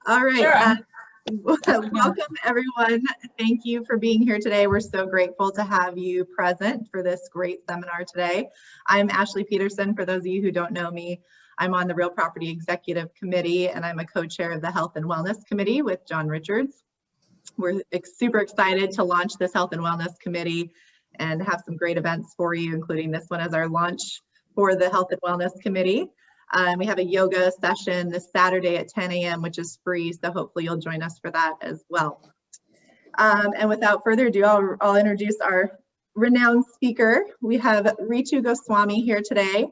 All right. Welcome, everyone. Thank you for being here today. We're so grateful to have you present for this great seminar today. I'm Ashley Peterson. For those of you who don't know me, I'm on the Real Property Executive Committee, and I'm a co-chair of the Health and Wellness Committee with John Richards. We're super excited to launch this Health and Wellness Committee and have some great events for you, including this one as our launch for the Health and Wellness Committee. We have a yoga session this Saturday at 10 a.m., which is free, so hopefully you'll join us for that as well. And without further ado, I'll introduce our renowned speaker. We have Ritu Goswami here today.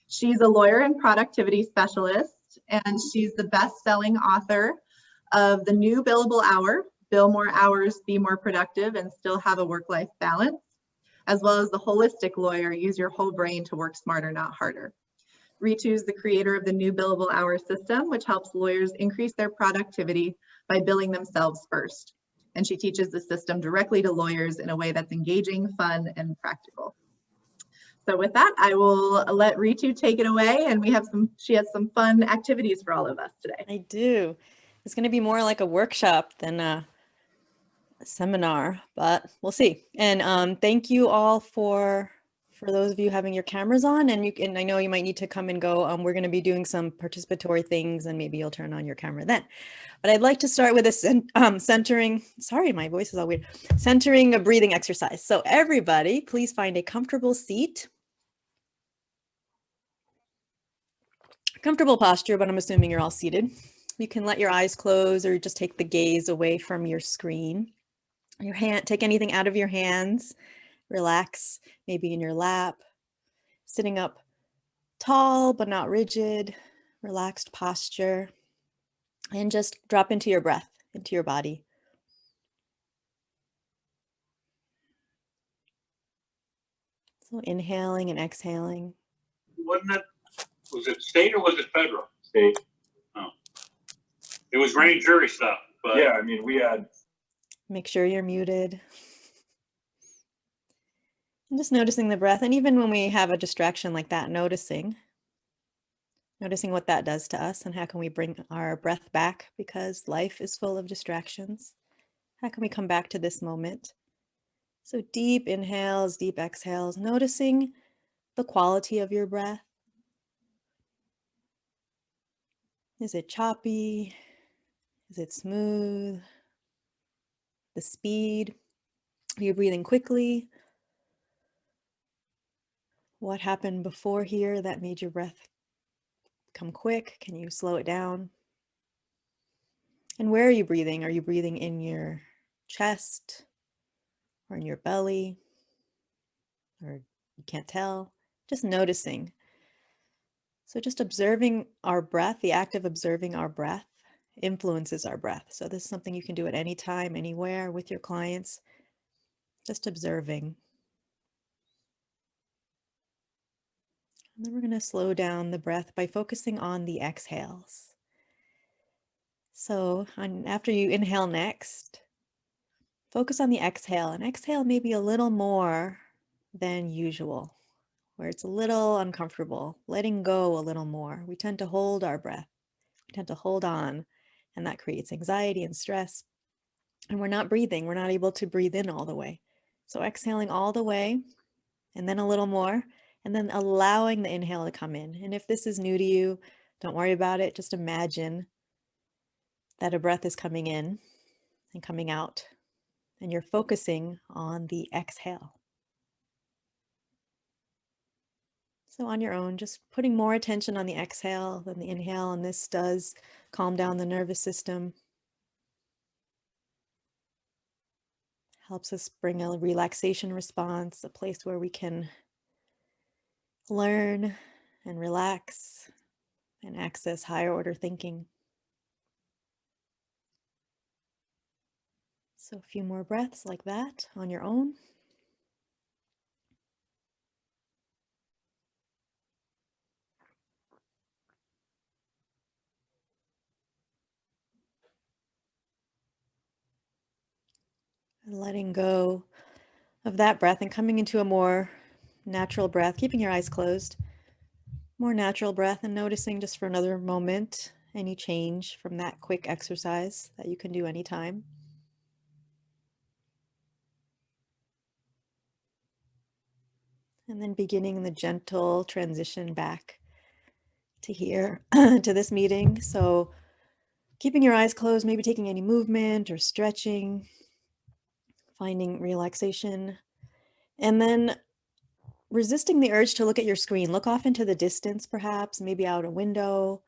She's a lawyer and productivity specialist, and she's the best-selling author of The New Billable Hour, Bill More Hours, Be More Productive, and Still Have a Work-Life Balance, as well as The Holistic Lawyer, Use Your Whole Brain to Work Smarter, Not Harder. Ritu is the creator of the New Billable Hour system, which helps lawyers increase their productivity by billing themselves first. And she teaches the system directly to lawyers in a way that's engaging, fun, and practical. So with that, I will let Ritu take it away, and she has some fun activities for all of us today. I do. It's going to be more like a workshop than a seminar, but we'll see. And thank you all for those of you having your cameras on, and I know you might need to come and go. We're going to be doing some participatory things, and maybe you'll turn on your camera then. But I'd like to start with a centering, sorry, my voice is all weird, centering a breathing exercise. So everybody, please find a comfortable seat. Comfortable posture, but I'm assuming you're all seated. You can let your eyes close or just take the gaze away from your screen. Take anything out of your hands. Relax, maybe in your lap, sitting up tall but not rigid, relaxed posture, and just drop into your breath, into your body. So inhaling and exhaling. Was it state or was it federal? State. Oh. It was grand jury stuff, but yeah, I mean, we had. Make sure you're muted. And just noticing the breath. And even when we have a distraction like that, noticing what that does to us and how can we bring our breath back, because life is full of distractions. How can we come back to this moment? So deep inhales, deep exhales, noticing the quality of your breath. Is it choppy? Is it smooth? The speed? Are you breathing quickly? What happened before here that made your breath come quick? Can you slow it down? And where are you breathing? Are you breathing in your chest or in your belly? Or you can't tell? Just noticing. So just observing our breath, the act of observing our breath influences our breath. So this is something you can do at any time, anywhere with your clients. Just observing. And then we're going to slow down the breath by focusing on the exhales. So after you inhale next, focus on the exhale, and exhale maybe a little more than usual, where it's a little uncomfortable, letting go a little more. We tend to hold our breath. We tend to hold on, and that creates anxiety and stress. And we're not breathing. We're not able to breathe in all the way. So exhaling all the way, and then a little more, and then allowing the inhale to come in. And if this is new to you, don't worry about it. Just imagine that a breath is coming in and coming out, and you're focusing on the exhale. So on your own, just putting more attention on the exhale than the inhale, and this does calm down the nervous system. Helps us bring a relaxation response, a place where we can learn and relax and access higher order thinking. So a few more breaths like that on your own. And letting go of that breath and coming into a more natural breath, keeping your eyes closed. More natural breath, and noticing just for another moment any change from that quick exercise that you can do anytime. And then beginning the gentle transition back to here, to this meeting. So keeping your eyes closed, maybe taking any movement or stretching, finding relaxation, and then resisting the urge to look at your screen. Look off into the distance, perhaps, maybe out a window,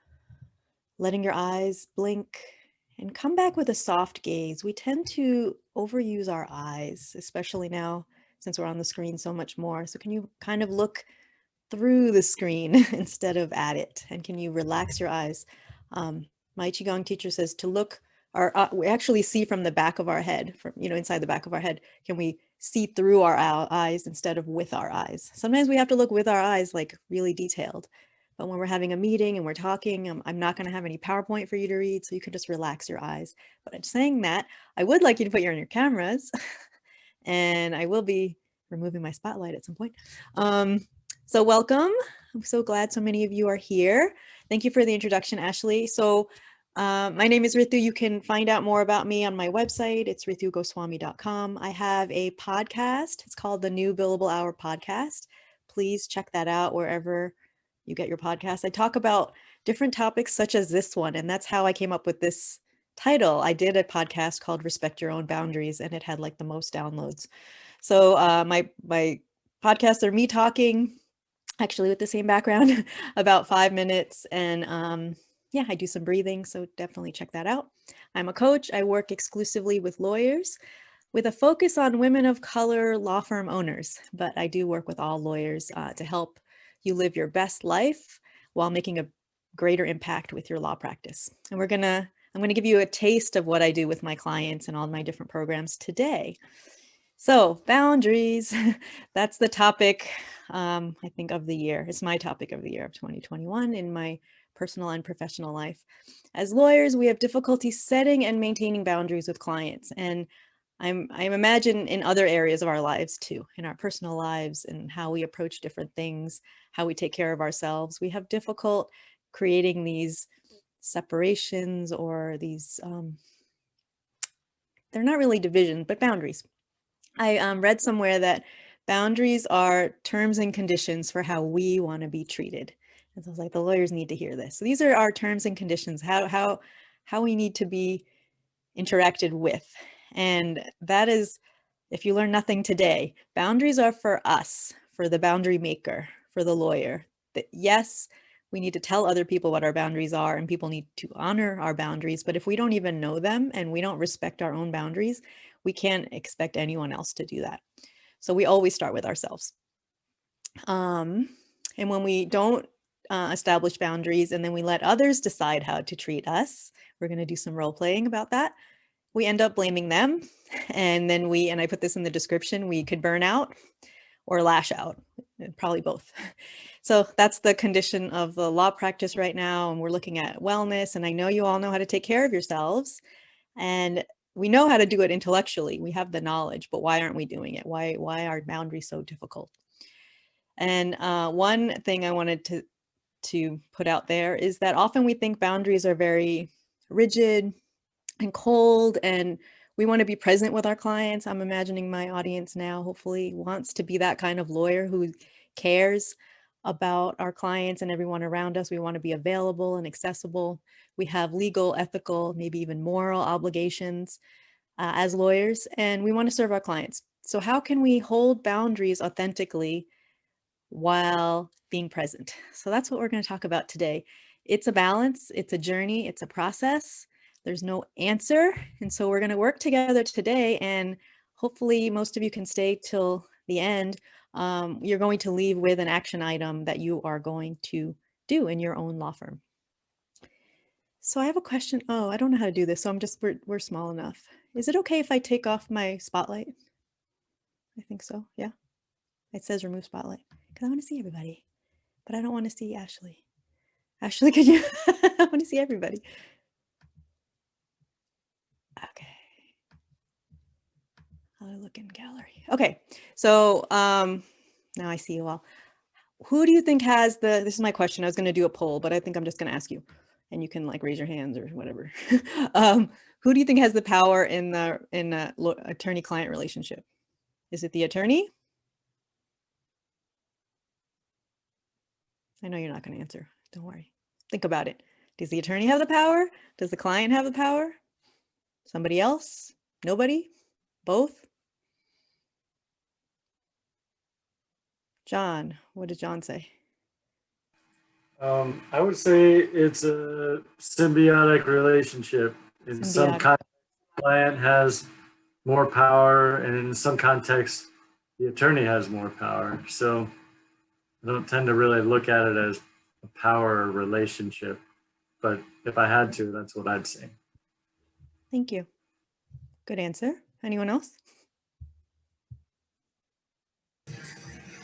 letting your eyes blink, and come back with a soft gaze. We tend to overuse our eyes, especially now since we're on the screen so much more. So can you kind of look through the screen instead of at it? And can you relax your eyes? My Qigong teacher says to look, or we actually see from the back of our head, from, inside the back of our head. Can we see through our eyes instead of with our eyes? Sometimes we have to look with our eyes, like really detailed. But when we're having a meeting and we're talking, I'm not going to have any PowerPoint for you to read, so you can just relax your eyes. But in saying that, I would like you to put your cameras, and I will be removing my spotlight at some point. So welcome. I'm so glad so many of you are here. Thank you for the introduction, Ashley. So my name is Ritu. You can find out more about me on my website. It's ritugoswami.com. I have a podcast. It's called the New Billable Hour Podcast. Please check that out wherever you get your podcasts. I talk about different topics such as this one, and that's how I came up with this title. I did a podcast called Respect Your Own Boundaries, and it had like the most downloads. So my podcasts are me talking, actually with the same background, about 5 minutes. And yeah, I do some breathing, so definitely check that out. I'm a coach. I work exclusively with lawyers with a focus on women of color law firm owners, but I do work with all lawyers to help you live your best life while making a greater impact with your law practice. And I'm gonna give you a taste of what I do with my clients and all my different programs today. So boundaries, that's the topic, I think, of the year. It's my topic of the year of 2021 in my personal and professional life. As lawyers, we have difficulty setting and maintaining boundaries with clients. And I imagine in other areas of our lives too, in our personal lives and how we approach different things, how we take care of ourselves. We have difficult creating these separations or these, they're not really division, but boundaries. I read somewhere that boundaries are terms and conditions for how we want to be treated. And so I was like, the lawyers need to hear this. So these are our terms and conditions, how we need to be interacted with. And that is, if you learn nothing today, boundaries are for us, for the boundary maker, for the lawyer. That yes, we need to tell other people what our boundaries are, and people need to honor our boundaries. But if we don't even know them and we don't respect our own boundaries, we can't expect anyone else to do that. So we always start with ourselves. And when we don't establish boundaries and then we let others decide how to treat us, we're going to do some role playing about that. We end up blaming them. And then and I put this in the description, we could burn out or lash out, probably both. So that's the condition of the law practice right now. And we're looking at wellness. And I know you all know how to take care of yourselves. And we know how to do it intellectually. We have the knowledge, but why aren't we doing it? Why are boundaries so difficult? And one thing I wanted to put out there is that often we think boundaries are very rigid and cold, and we want to be present with our clients. I'm imagining my audience now hopefully wants to be that kind of lawyer who cares about our clients and everyone around us. We want to be available and accessible. We have legal, ethical, maybe even moral obligations as lawyers, and we want to serve our clients. So how can we hold boundaries authentically while being present? So that's what we're going to talk about today. It's a balance, it's a journey, it's a process. There's no answer. And so we're going to work together today, and hopefully most of you can stay till the end. You're going to leave with an action item that you are going to do in your own law firm. So I have a question. Oh, I don't know how to do this. So we're small enough. Is it okay if I take off my spotlight? I think so. Yeah. It says remove spotlight because I want to see everybody, but I don't want to see Ashley. Ashley, could you? I want to see everybody. Okay. How do I look in gallery? Okay. So now I see you all. Who do you think has this is my question. I was going to do a poll, but I think I'm just going to ask you. and you can like raise your hands or whatever. Who do you think has the power in the attorney-client relationship? Is it the attorney? I know you're not going to answer. Don't worry. Think about it. Does the attorney have the power? Does the client have the power? Somebody else? Nobody? Both? John, what did John say? I would say it's a symbiotic relationship. In some Symbiotic. context, the client has more power, and in some context, the attorney has more power. So I don't tend to really look at it as a power relationship, but if I had to, that's what I'd say. Thank you. Good answer. Anyone else?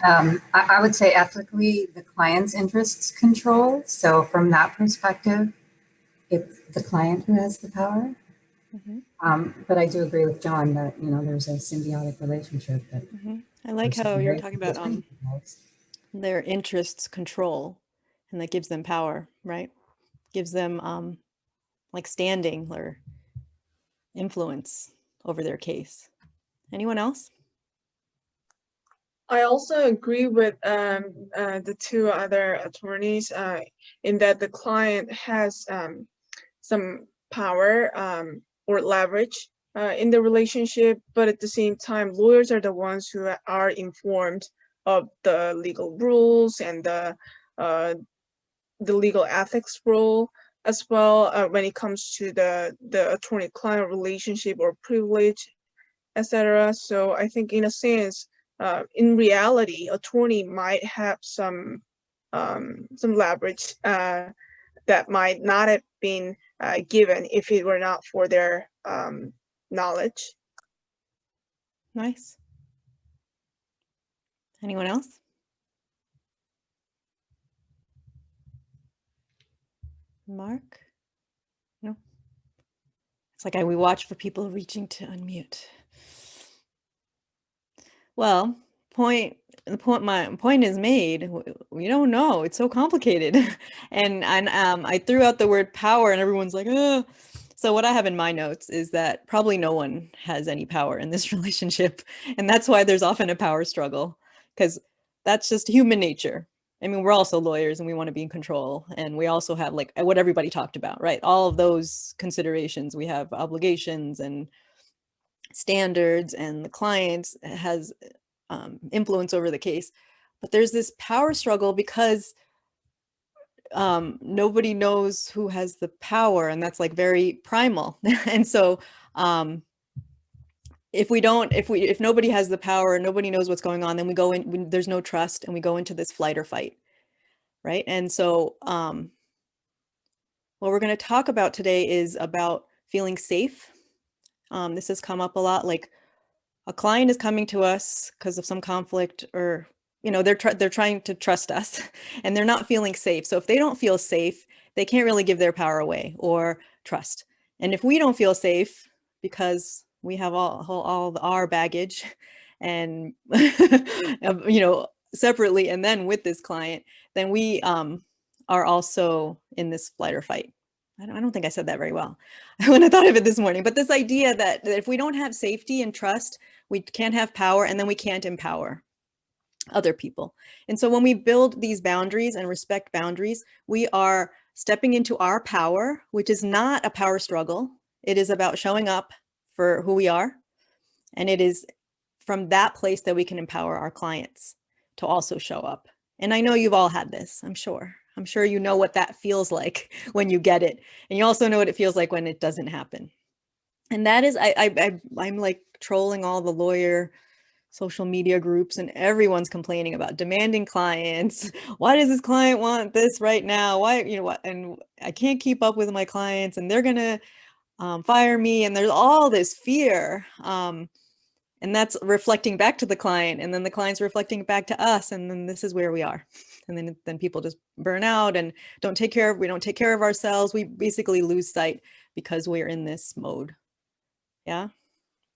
I would say ethically, the client's interests control. So from that perspective, it's the client who has the power. But I do agree with John that, there's a symbiotic relationship. That I like how you're talking about their interests control, and that gives them power, right? Gives them like standing or influence over their case. Anyone else? I also agree with the two other attorneys in that the client has some power or leverage in the relationship, but at the same time, lawyers are the ones who are informed of the legal rules and the legal ethics rule as well when it comes to the attorney-client relationship or privilege, etc. So I think in a sense, in reality, attorney might have some leverage that might not have been given if it were not for their knowledge. Nice. Anyone else? Mark? No? It's like we watch for people reaching to unmute. Well, my point is made. We don't know. It's so complicated. and I threw out the word power and everyone's like, oh. So what I have in my notes is that probably no one has any power in this relationship. And that's why there's often a power struggle, because that's just human nature. I mean, we're also lawyers and we want to be in control. And we also have like what everybody talked about, right? All of those considerations. We have obligations and standards, and the client has influence over the case. But there's this power struggle because nobody knows who has the power, and that's like very primal. And so if nobody has the power, nobody knows what's going on, then we go in, there's no trust, and we go into this flight or fight, right? And so what we're going to talk about today is about feeling safe. This has come up a lot. Like a client is coming to us because of some conflict, or they're trying to trust us and they're not feeling safe. So if they don't feel safe, they can't really give their power away or trust. And if we don't feel safe because we have all our baggage and separately and then with this client, then we are also in this flight or fight. I don't think I said that very well when I thought of it this morning, but this idea that if we don't have safety and trust, we can't have power, and then we can't empower other people. And so when we build these boundaries and respect boundaries, we are stepping into our power, which is not a power struggle. It is about showing up for who we are. And it is from that place that we can empower our clients to also show up. And I know you've all had this, I'm sure. I'm sure you know what that feels like when you get it. And you also know what it feels like when it doesn't happen. And that is, I'm like trolling all the lawyer social media groups, and everyone's complaining about demanding clients. Why does this client want this right now? Why, what? And I can't keep up with my clients, and they're going to fire me. And there's all this fear. And that's reflecting back to the client, and then the client's reflecting back to us. And then this is where we are. And then people just burn out and we don't take care of ourselves. We basically lose sight because we're in this mode. Yeah.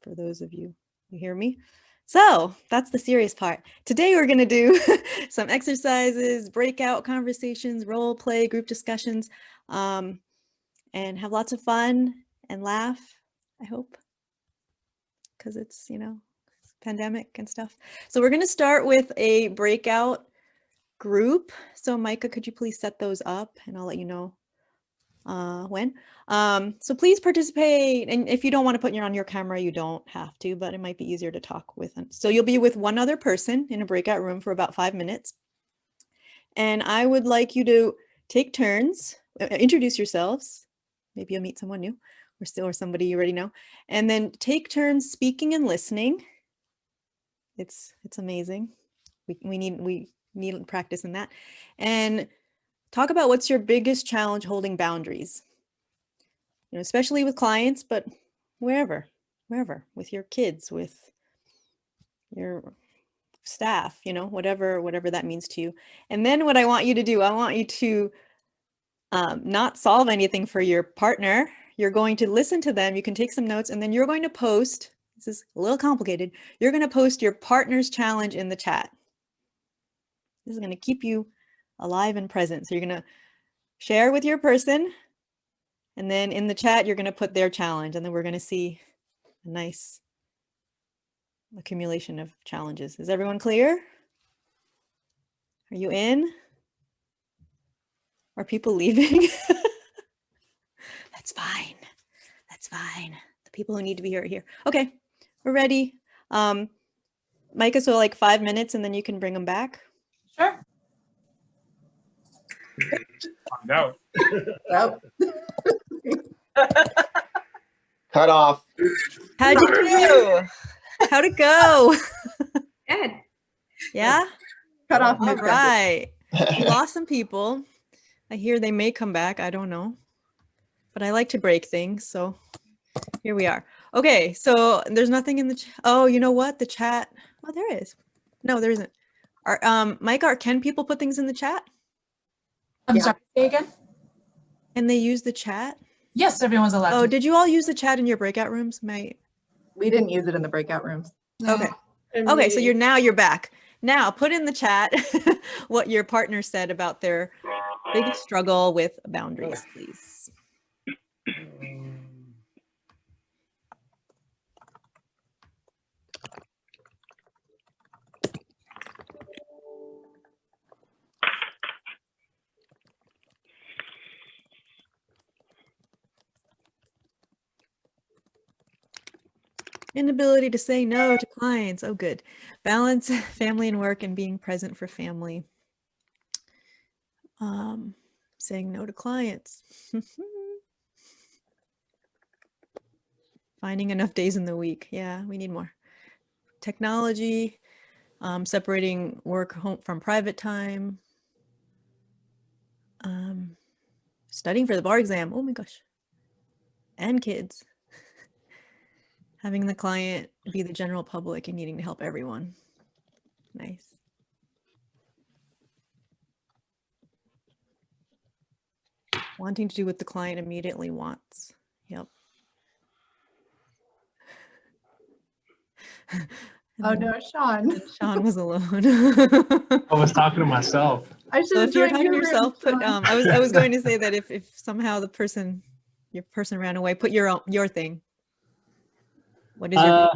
For those of you who hear me. So that's the serious part. Today we're going to do some exercises, breakout conversations, role play, group discussions, and have lots of fun and laugh, I hope, because it's, pandemic and stuff. So we're going to start with a breakout group. So Micah, could you please set those up and I'll let you know when. So please participate. And if you don't want to put on your camera, you don't have to, but it might be easier to talk with them. So you'll be with one other person in a breakout room for about 5 minutes. And I would like you to take turns, introduce yourselves. Maybe you'll meet someone new or somebody you already know. And then take turns speaking and listening. It's amazing. We need practice in that. And talk about what's your biggest challenge holding boundaries, especially with clients, but wherever, with your kids, with your staff, whatever that means to you. And then what I want you to do, I want you to not solve anything for your partner. You're going to listen to them. You can take some notes and then you're going to post, this is a little complicated. You're going to post your partner's challenge in the chat. This is going to keep you alive and present. So you're going to share with your person, and then in the chat, you're going to put their challenge, and then we're going to see a nice accumulation of challenges. Is everyone clear? Are you in? Are people leaving? That's fine. That's fine. The people who need to be here are here. Okay, we're ready. Micah, so like 5 minutes, and then you can bring them back. Sure. Find out. Yep. Cut off. How'd you do? How'd it go? Good. Yeah? Cut off. All mid-sentence. right. We lost some people. I hear they may come back. I don't know. But I like to break things. So here we are. Okay. So there's nothing in the chat. Oh, you know what? The chat. Oh, there is. No, there isn't. Micah, can people put things in the chat? I'm Yeah. sorry, say again? Can they use the chat? Yes, everyone's allowed Oh, to. did you all use the chat in your breakout rooms? We didn't use it in the breakout rooms. Okay. Okay, so you're back. Now put in the chat what your partner said about their biggest struggle with boundaries, please. Inability to say no to clients. Oh, good. Balance family and work and being present for family. Saying no to clients. Finding enough days in the week. Yeah, we need more. Technology, separating work home from private time. Studying for the bar exam. Oh my gosh. And kids. Having the client be the general public and needing to help everyone. Nice. Wanting to do what the client immediately wants. Yep. Oh no, Sean. Sean was alone. I was talking to myself. I should So have if you're joined talking to your room, yourself, put Sean. I was going to say that if somehow your person ran away, put your thing. What is your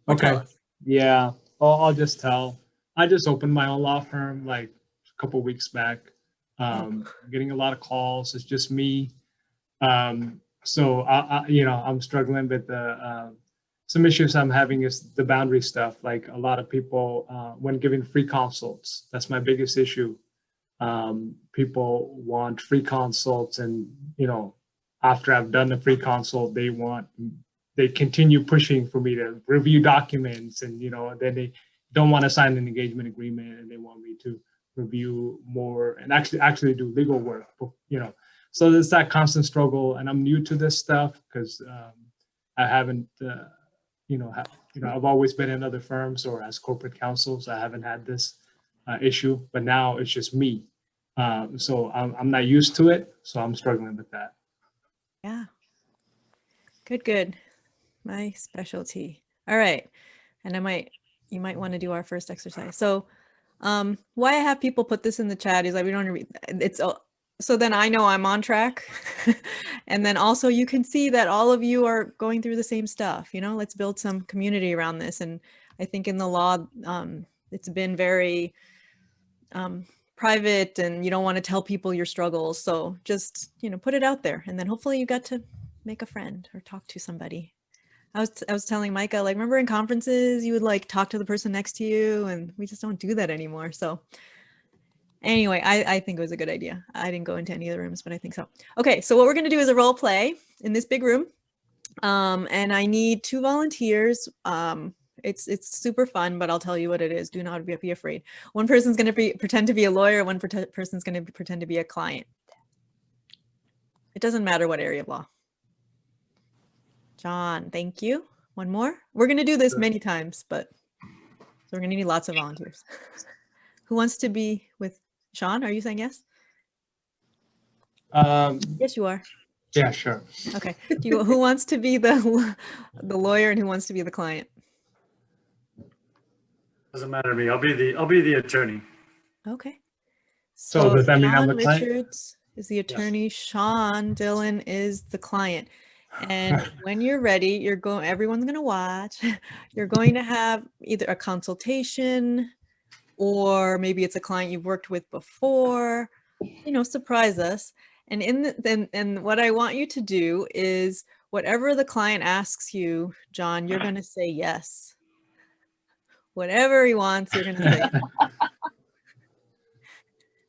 or tell Okay. us. Yeah. I'll just tell. I just opened my own law firm like a couple weeks back. Getting a lot of calls. It's just me. So I'm struggling with the some issues I'm having is the boundary stuff. Like a lot of people when giving free consults, that's my biggest issue. People want free consults, and after I've done the free consult, they continue pushing for me to review documents, and then they don't want to sign an engagement agreement, and they want me to review more and actually do legal work. So there's that constant struggle, and I'm new to this stuff because I haven't I've always been in other firms or as corporate counsel, so I haven't had this issue, but now it's just me. So I'm not used to it, so I'm struggling with that. Yeah. Good. My specialty. All right. And you might want to do our first exercise. So why I have people put this in the chat is like, we don't read it's so then I know I'm on track. And then also you can see that all of you are going through the same stuff, you know, let's build some community around this. And I think in the law, it's been very private and you don't want to tell people your struggles. So just, you know, put it out there and then hopefully you got to make a friend or talk to somebody. I was telling Micah, like, remember in conferences, you would like talk to the person next to you and we just don't do that anymore. So anyway, I think it was a good idea. I didn't go into any of the rooms, but I think so. Okay, so what we're going to do is a role play in this big room. And I need 2 volunteers. It's super fun, but I'll tell you what it is. Do not be afraid. One person's going to pretend to be a lawyer. One person's going to pretend to be a client. It doesn't matter what area of law. John, thank you. One more. We're going to do this many times, but so we're going to need lots of volunteers. Who wants to be with Sean? Are you saying yes? Yes, you are. Yeah, sure. Okay. Who wants to be the lawyer and who wants to be the client? Doesn't matter to me. I'll be the attorney. Okay. So does that mean I'm Sean the client? Richards is the attorney. Yes. Sean Dillon is the client. And when you're ready, everyone's going to watch. You're going to have either a consultation or maybe it's a client you've worked with before, you know, surprise us. And and what I want you to do is whatever the client asks you, John, you're going to say yes. Whatever he wants, you're going to say yes.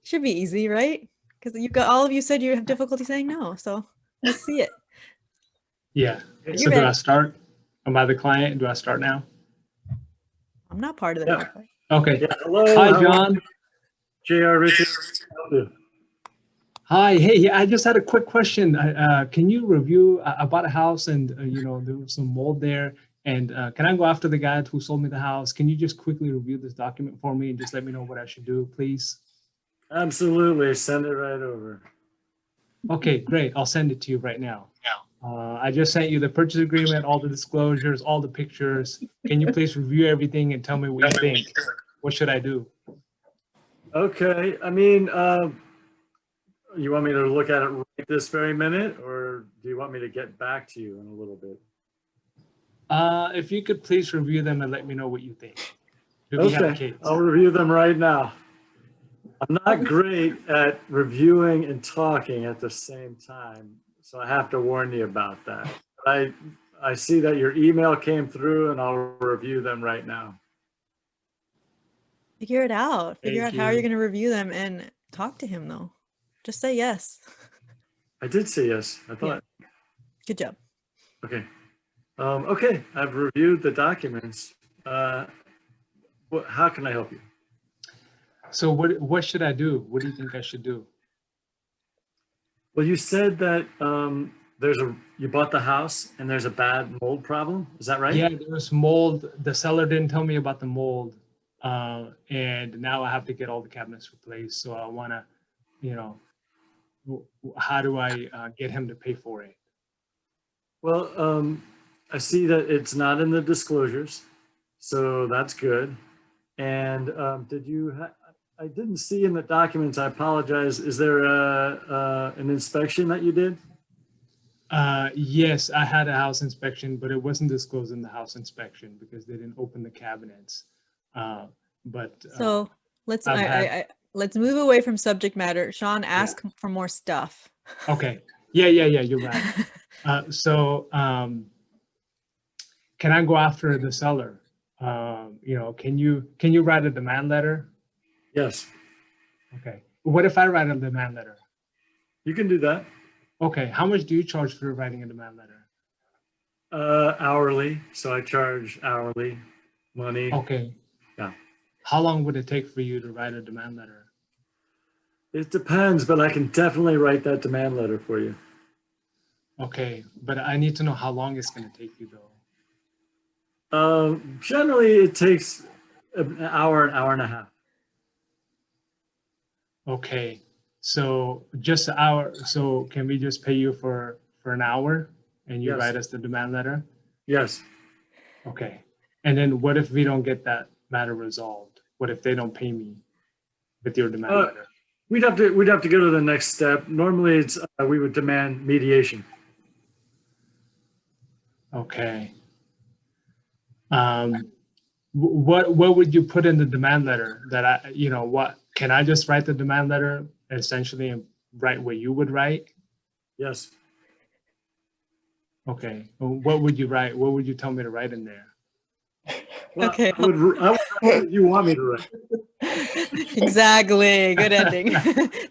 Should be easy, right? Because all of you said you have difficulty saying no. So let's see it. Yeah. So do I start? Am I the client? Do I start now? I'm not part of the role play. Okay. Yeah, hello. Hi, John. J.R. Richard. Hi. Hey, I just had a quick question. Can you review? I bought a house and, you know, there was some mold there. And can I go after the guy who sold me the house? Can you just quickly review this document for me and just let me know what I should do, please? Absolutely. Send it right over. Okay, great. I'll send it to you right now. I just sent you the purchase agreement, all the disclosures, all the pictures. Can you please review everything and tell me what you think? What should I do? Okay. I mean, you want me to look at it right this very minute, or do you want me to get back to you in a little bit? If you could please review them and let me know what you think. Okay, I'll review them right now. I'm not great at reviewing and talking at the same time, so I have to warn you about that. I see that your email came through and I'll review them right now. Figure it out. Figure out how you're going to review them and talk to him though. Just say yes. I did say yes, I thought. Yeah. Good job. Okay. Okay, I've reviewed the documents. How can I help you? So what should I do? What do you think I should do? Well, you said that you bought the house and there's a bad mold problem. Is that right? Yeah, there was mold. The seller didn't tell me about the mold. And now I have to get all the cabinets replaced. So I want to, you know, how do I get him to pay for it? Well, I see that it's not in the disclosures, so that's good. And I didn't see in the documents, I apologize. Is there an inspection that you did? Yes, I had a house inspection, but it wasn't disclosed in the house inspection because they didn't open the cabinets. So let's move away from subject matter. Sean, ask for more stuff. Okay. Yeah, you're right. Can I go after the seller? You know, can you write a demand letter? Yes. Okay. What if I write a demand letter? You can do that. Okay. How much do you charge for writing a demand letter? Hourly. So I charge hourly money. Okay. Yeah. How long would it take for you to write a demand letter? It depends, but I can definitely write that demand letter for you. Okay. But I need to know how long it's going to take you though. Generally it takes an hour and a half. Okay. So just an hour. So can we just pay you for an hour and you write us the demand letter? Yes. Okay. And then what if we don't get that matter resolved? What if they don't pay me with your demand letter? We'd have to go to the next step. Normally, it's we would demand mediation. Okay. What would you put in the demand letter that what can I just write the demand letter essentially and write what you would write? Yes. Okay. Well, what would you write? What would you tell me to write in there? Well, Okay. I would write what you want me to write. Exactly. Good ending.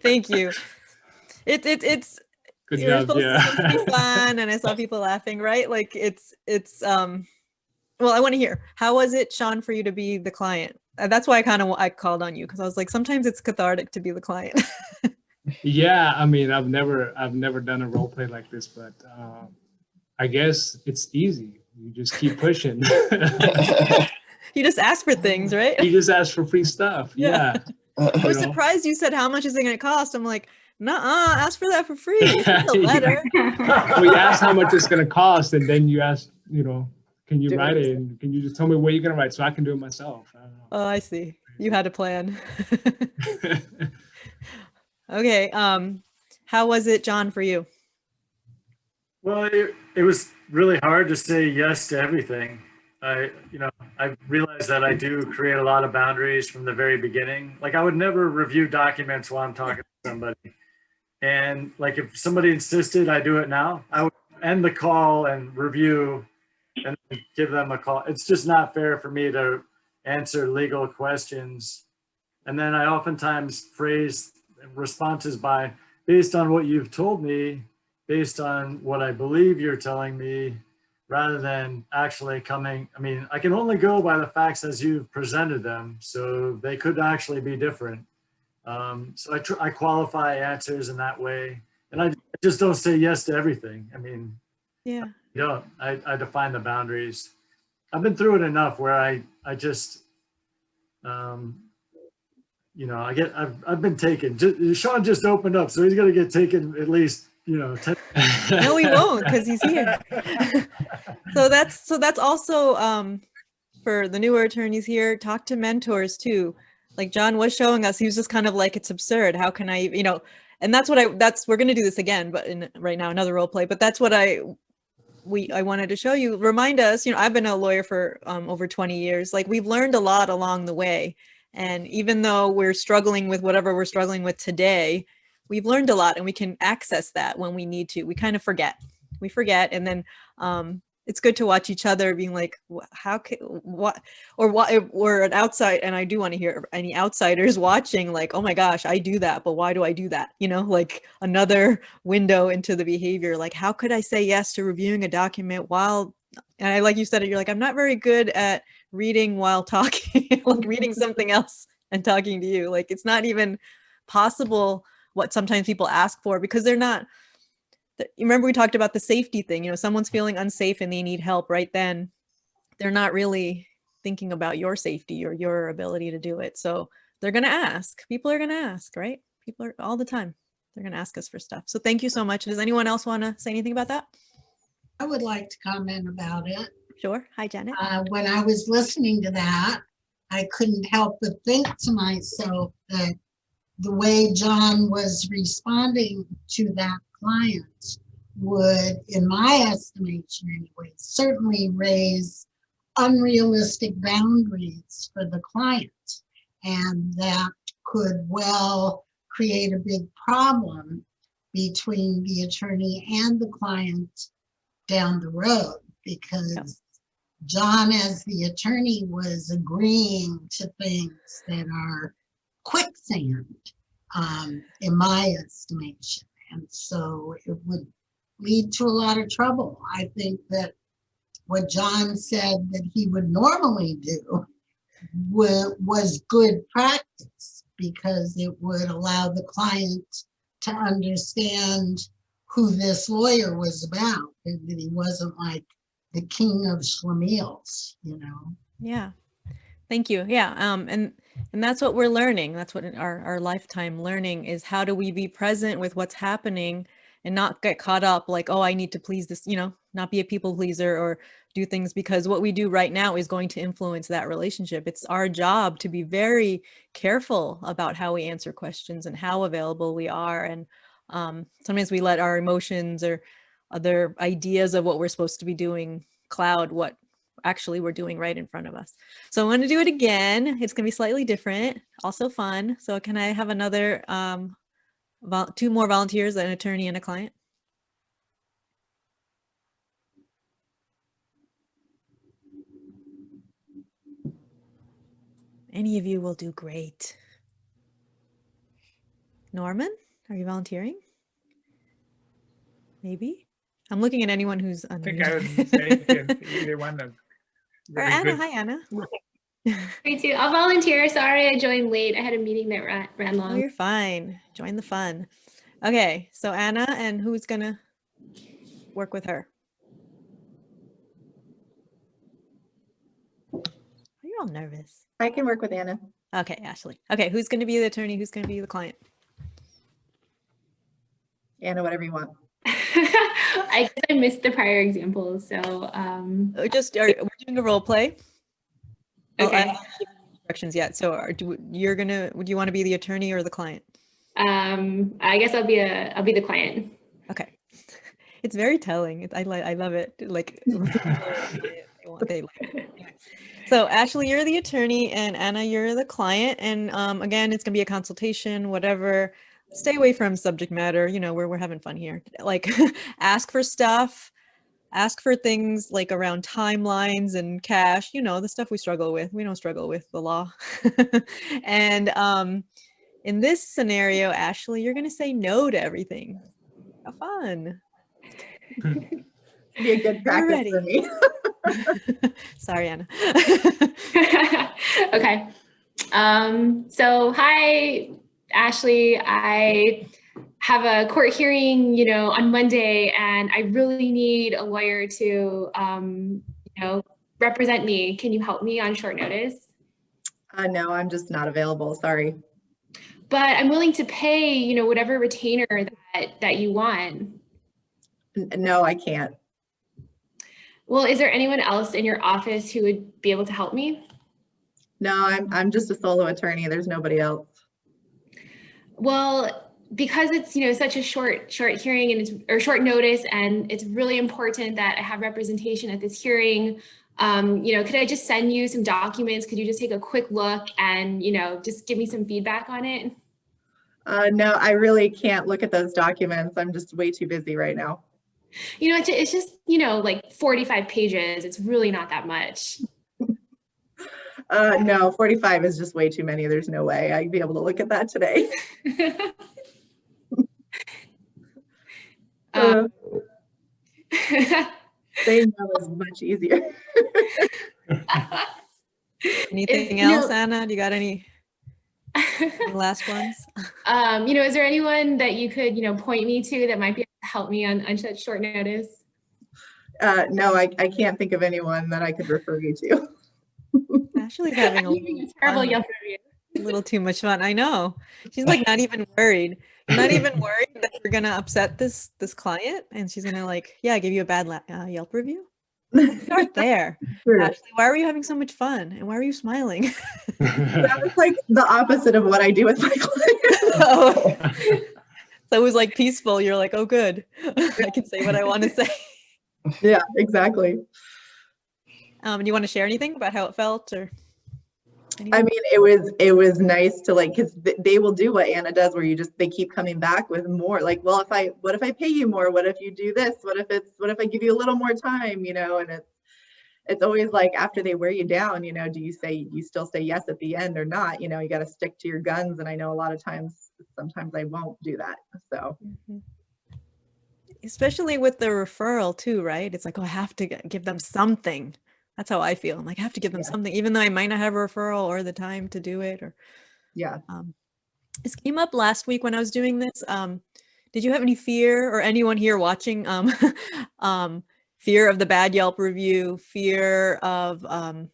Thank you. It's Good you're job. supposed Yeah. to be fun, and I saw people laughing, right? Like it's well, I want to hear, how was it, Sean, for you to be the client? That's why I called on you, because I was like, sometimes it's cathartic to be the client. Yeah. I mean, I've never done a role play like this, but I guess it's easy. You just keep pushing. You just ask for things, right? You just ask for free stuff. Yeah. Yeah. I was You know? surprised you said, how much is it going to cost? I'm like, nuh-uh, ask for that for free. It's a letter. Well, you ask how much it's going to cost, and then you ask, can you Do write it. it? And can you just tell me what you're going to write so I can do it myself? I don't know. Oh, I see. You had a plan. Okay. How was it, John, for you? Well, it was really hard to say yes to everything. I realized that I do create a lot of boundaries from the very beginning. Like I would never review documents while I'm talking to somebody. And like if somebody insisted I do it now, I would end the call and review and give them a call. It's just not fair for me to answer legal questions. And then I oftentimes phrase responses by, based on what you've told me, based on what I believe you're telling me, rather than actually coming. I mean, I can only go by the facts as you've presented them, so they could actually be different. So I qualify answers in that way, and I just don't say yes to everything. I mean, Yeah. I define the boundaries. I've been through it enough where I just, I've been taken. Sean just opened up, so he's gonna get taken at least, 10. No, he won't, because he's here. So that's also for the newer attorneys here, talk to mentors too. Like John was showing us, he was just kind of like, it's absurd. How can I, and that's we're going to do this again, but right now, another role play, but that's what I wanted to show you, remind us, I've been a lawyer for over 20 years. Like we've learned a lot along the way. And even though we're struggling with whatever we're struggling with today, we've learned a lot and we can access that when we need to. We kind of forget. And then it's good to watch each other being like, or an outside. And I do want to hear any outsiders watching like, oh my gosh, I do that, but why do I do that? Like another window into the behavior. Like, how could I say yes to reviewing a document and like you said, you're like, I'm not very good at reading while talking, like reading something else and talking to you. Like, it's not even possible what sometimes people ask for, because they're not. You remember we talked about the safety thing, someone's feeling unsafe and they need help right then. They're not really thinking about your safety or your ability to do it. So they're going to ask. People are going to ask, right? People are all the time. They're going to ask us for stuff. So thank you so much. Does anyone else want to say anything about that? I would like to comment about it. Sure. Hi, Janet. When I was listening to that, I couldn't help but think to myself that the way John was responding to that client would, in my estimation anyway, certainly raise unrealistic boundaries for the client. And that could well create a big problem between the attorney and the client down the road, because John, as the attorney, was agreeing to things that are quicksand, in my estimation. And so it would lead to a lot of trouble. I think that what John said that he would normally do was good practice, because it would allow the client to understand who this lawyer was about, and that he wasn't like the king of schlemiels, Yeah. Thank you. Yeah. And that's what we're learning. That's what our lifetime learning is. How do we be present with what's happening and not get caught up like, oh, I need to please this, not be a people pleaser or do things because what we do right now is going to influence that relationship. It's our job to be very careful about how we answer questions and how available we are. And sometimes we let our emotions or other ideas of what we're supposed to be doing cloud what actually we're doing right in front of us. So I'm going to do it again. It's going to be slightly different, also fun. So can I have another 2 more volunteers, an attorney and a client? Any of you will do great. Norman, are you volunteering? Maybe. I'm looking at anyone who's I think I would unmuted. say if either one of Or really Anna, good. hi Anna. Me too. I'll volunteer. Sorry, I joined late. I had a meeting that ran Oh, long. you're fine. Join the fun. Okay, so Anna, and who's gonna work with her? You're all nervous. I can work with Anna. Okay, Ashley. Okay, who's gonna be the attorney? Who's gonna be the client? Anna, whatever you want. I guess I missed the prior examples, so We're doing a role play. Well, I okay. haven't given you instructions yet. So would you want to be the attorney or the client? I guess I'll be the client. Okay. It's very telling. I love it. Like they like it. Anyway. So Ashley, you're the attorney, and Anna, you're the client. And again, it's gonna be a consultation, whatever. Stay away from subject matter. We're having fun here. Like ask for stuff. Ask for things like around timelines and cash, the stuff we struggle with. We don't struggle with the law. And in this scenario, Ashley, you're going to say no to everything. Have fun. Be a good practice for me. Sorry, Anna. Okay. So hi, Ashley. I have a court hearing, on Monday, and I really need a lawyer to, represent me. Can you help me on short notice? No, I'm just not available. Sorry. But I'm willing to pay, whatever retainer that you want. No, I can't. Well, is there anyone else in your office who would be able to help me? No, I'm just a solo attorney. There's nobody else. Well, because it's such a short hearing and short notice, and it's really important that I have representation at this hearing. Could I just send you some documents? Could you just take a quick look and just give me some feedback on it? No, I really can't look at those documents. I'm just way too busy right now. It's just like 45 pages. It's really not that much. No, 45 is just way too many. There's no way I'd be able to look at that today. Saying no is much easier. Anything else, Anna? Do you got any last ones? Is there anyone that you could, point me to that might be able to help me on such short notice? No, I can't think of anyone that I could refer you to. Ashley's having a terrible Yelp review. A little too much fun. I know. She's like not even worried. You're not even worried that we're gonna upset this client, and she's gonna give you a bad Yelp review. Start there. Sure. Ashley, why were you having so much fun, and why are you smiling? That was like the opposite of what I do with my clients. So it was like peaceful. You're like, oh, good. I can say what I want to say. Yeah, exactly. Do you want to share anything about how it felt, or? Anything? I mean, it was nice to because they will do what Anna does, where they keep coming back with more. Like, well, what if I pay you more? What if you do this? What if I give you a little more time? And it's always like after they wear you down, do you still say yes at the end or not? You got to stick to your guns. And I know a lot of times, sometimes I won't do that. So. Mm-hmm. Especially with the referral too, right? It's like, oh, I have to give them something. That's how I feel. I'm like, I have to give them something, even though I might not have a referral or the time to do it. Or this came up last week when I was doing this. Did you have any fear, or anyone here watching, fear of the bad Yelp review, fear of, I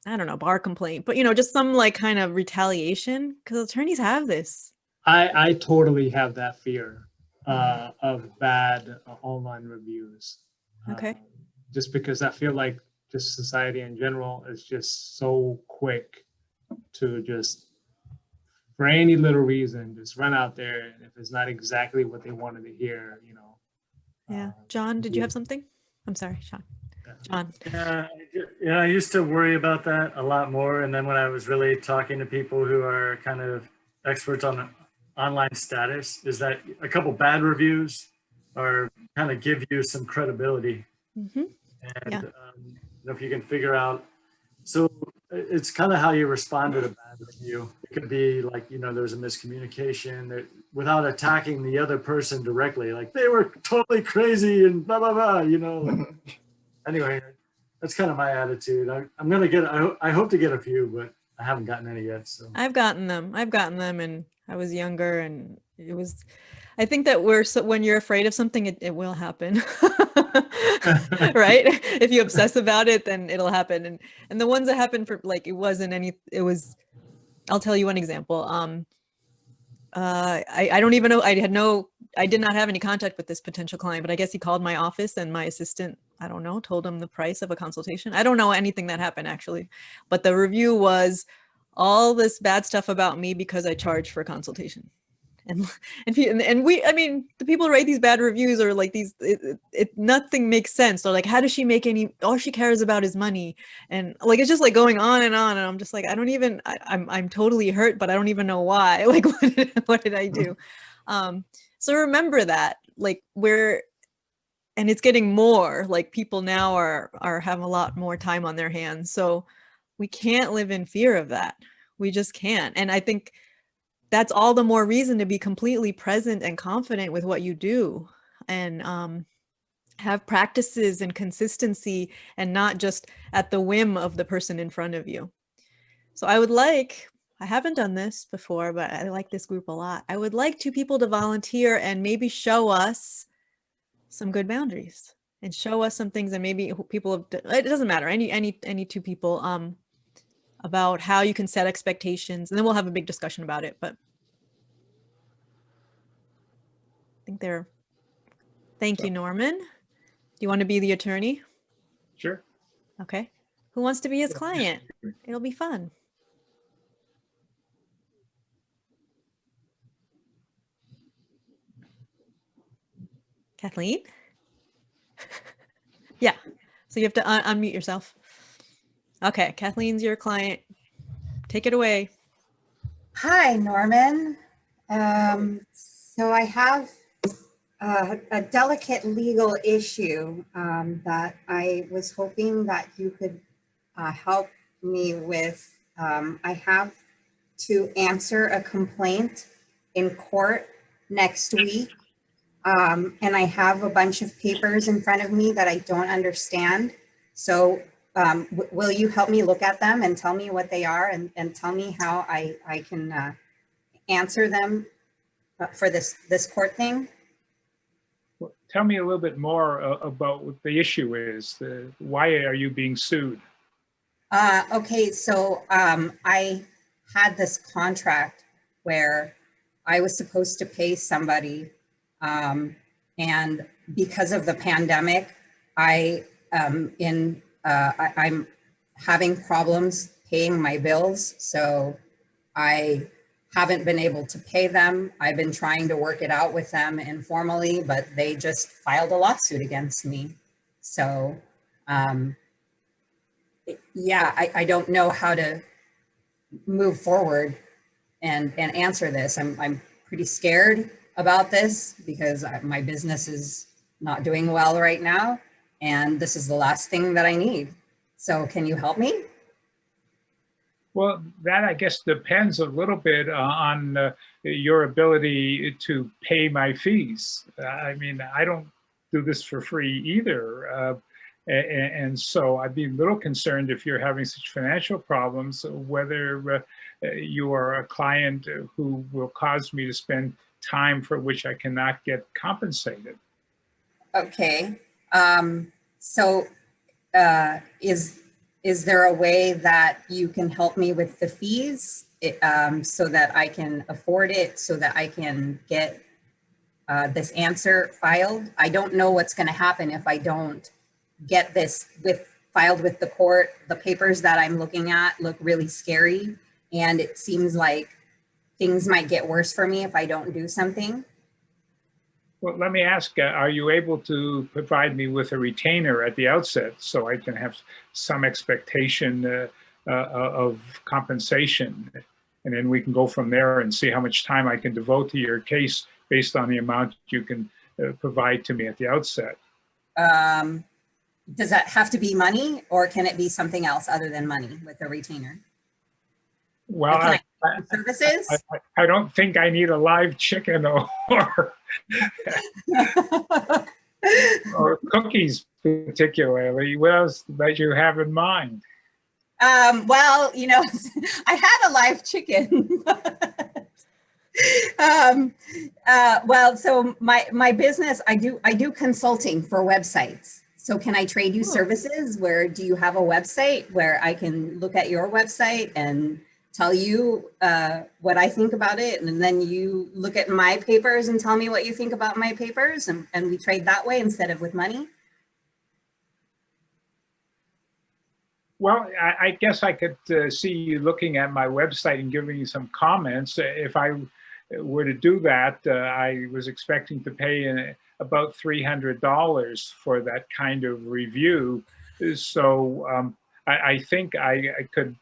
don't know, bar complaint, but just some kind of retaliation? Because attorneys have this. I totally have that fear. of bad online reviews. Okay. Just because I feel like just society in general is just so quick to just, for any little reason, just run out there. And if it's not exactly what they wanted to hear, you know. Yeah. John, did you have something? I'm sorry, Sean. John. Yeah, I used to worry about that a lot more. And then when I was really talking to people who are kind of experts on online status, is that a couple bad reviews are kind of give you some credibility. Mm-hmm. And Yeah. you know, if you can figure out, so it's kind of how you respond to a bad review. It could be like, you know, there's a miscommunication that, without attacking the other person directly, like they were totally crazy and blah, blah, blah, you know. Like, anyway, that's kind of my attitude. I'm going to get, I hope to get a few, but I haven't gotten any yet. So I've gotten them and I was younger, and it was, I think that when you're afraid of something, it will happen. Right? If you obsess about it, then it'll happen. And the ones that happened for, like, I'll tell you one example. I don't even know, I did not have any contact with this potential client, but I guess he called my office and my assistant, I don't know, told him the price of a consultation. I don't know anything that happened actually, but the review was all this bad stuff about me because I charged for a consultation. And I mean, the people who write these bad reviews are like nothing makes sense. They're like, how does she make all she cares about is money? And like, it's just like going on. And I'm just like, I'm totally hurt, but I don't even know why. Like, what did I do? So remember that, like, and it's getting more, like, people now have a lot more time on their hands. So we can't live in fear of that. We just can't. And I think that's all the more reason to be completely present and confident with what you do, and have practices and consistency, and not just at the whim of the person in front of you. So I haven't done this before, but I like this group a lot. I would like 2 people to volunteer and maybe show us some good boundaries, and show us some things that maybe people have, it doesn't matter, any 2 people, about how you can set expectations, and then we'll have a big discussion about it. But I think thank you, Norman. Do you want to be the attorney? Sure. Okay. Who wants to be his client? It'll be fun. Kathleen? Yeah. So you have to unmute yourself. Okay, Kathleen's your client. Take it away. Hi, Norman. So I have a delicate legal issue that I was hoping that you could help me with. I have to answer a complaint in court next week. And I have a bunch of papers in front of me that I don't understand. So will you help me look at them and tell me what they are, and tell me how I can answer them for this court thing? Well, tell me a little bit more about what the issue is. Why are you being sued? Okay, so I had this contract where I was supposed to pay somebody, and because of the pandemic, I'm having problems paying my bills, so I haven't been able to pay them. I've been trying to work it out with them informally, but they just filed a lawsuit against me. So yeah, I don't know how to move forward and answer this. I'm pretty scared about this because my business is not doing well right now, and this is the last thing that I need. So can you help me? Well, that I guess depends a little bit on your ability to pay my fees. I mean, I don't do this for free either. And so I'd be a little concerned if you're having such financial problems, whether you are a client who will cause me to spend time for which I cannot get compensated. Okay. So is there a way that you can help me with the fees so that I can afford it, so that I can get this answer filed. I don't know what's going to happen if I don't get this filed with the court. The papers that I'm looking at look really scary, and it seems like things might get worse for me if I don't do something. Well, let me ask, are you able to provide me with a retainer at the outset so I can have some expectation of compensation? And then we can go from there and see how much time I can devote to your case based on the amount you can provide to me at the outset. Does that have to be money, or can it be something else other than money with a retainer? Well, services? I don't think I need a live chicken or cookies particularly. What else that you have in mind? Well, you know, I had a live chicken. Well, so my business, I do consulting for websites. So can I trade you services? Where do you have a website where I can look at your website and tell you what I think about it, and then you look at my papers and tell me what you think about my papers, and we trade that way instead of with money? Well, I guess I could see you looking at my website and giving you some comments. If I were to do that, I was expecting to pay about $300 for that kind of review. So I think I could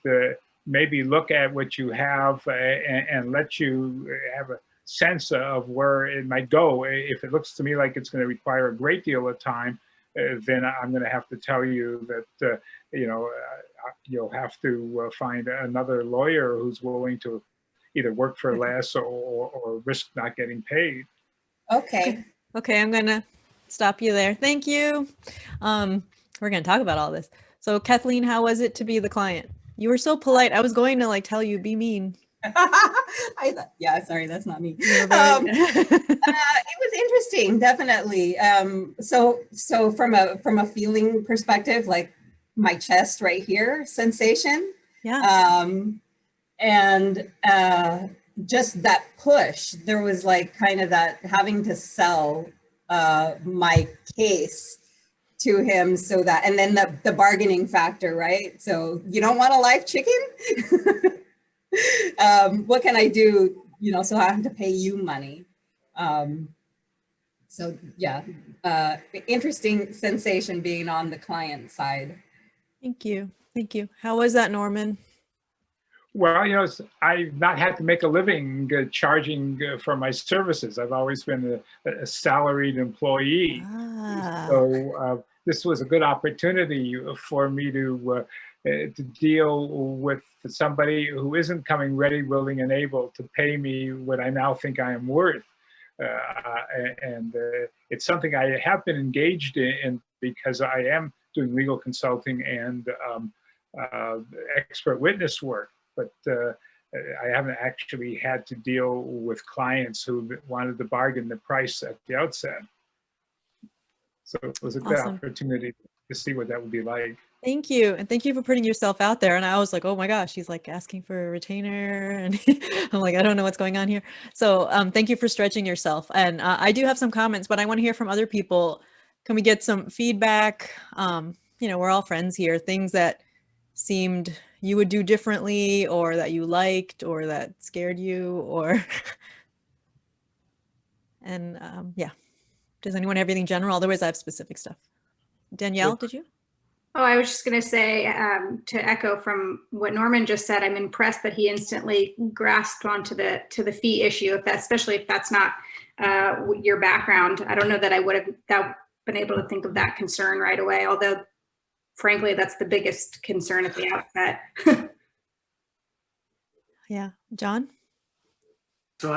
maybe look at what you have and let you have a sense of where it might go. If it looks to me like it's going to require a great deal of time, then I'm going to have to tell you that, you know, you'll have to find another lawyer who's willing to either work for less or risk not getting paid. Okay. Okay, I'm going to stop you there. Thank you. We're going to talk about all this. So Kathleen, how was it to be the client? You were so polite. I was going to like tell you, be mean. Yeah, sorry, that's not me. It was interesting, definitely. So from a feeling perspective, like my chest right here sensation. Yeah. And just that push. There was like kind of that having to sell my case to him, so that, and then the bargaining factor, right? So you don't want a live chicken? What can I do? You know, so I have to pay you money. So yeah, interesting sensation being on the client side. Thank you. Thank you. How was that, Norman? Well, you know, I've not had to make a living charging for my services. I've always been a salaried employee. So this was a good opportunity for me to deal with somebody who isn't coming ready, willing, and able to pay me what I now think I am worth. And it's something I have been engaged in because I am doing legal consulting and expert witness work. But I haven't actually had to deal with clients who wanted to bargain the price at the outset. So it was a good opportunity to see what that would be like. Thank you. And thank you for putting yourself out there. And I was like, oh my gosh, she's like asking for a retainer. And I'm like, I don't know what's going on here. So thank you for stretching yourself. And I do have some comments, but I want to hear from other people. Can we get some feedback? You know, we're all friends here. Things that seemed you would do differently, or that you liked, or that scared you, or and yeah. Does anyone have anything general? Otherwise I have specific stuff. Danielle, did you? Oh, I was just going to say, to echo from what Norman just said, I'm impressed that he instantly grasped onto the fee issue, especially if that's not your background. I don't know that I would have been able to think of that concern right away, although frankly, that's the biggest concern at the outset. Yeah. John? So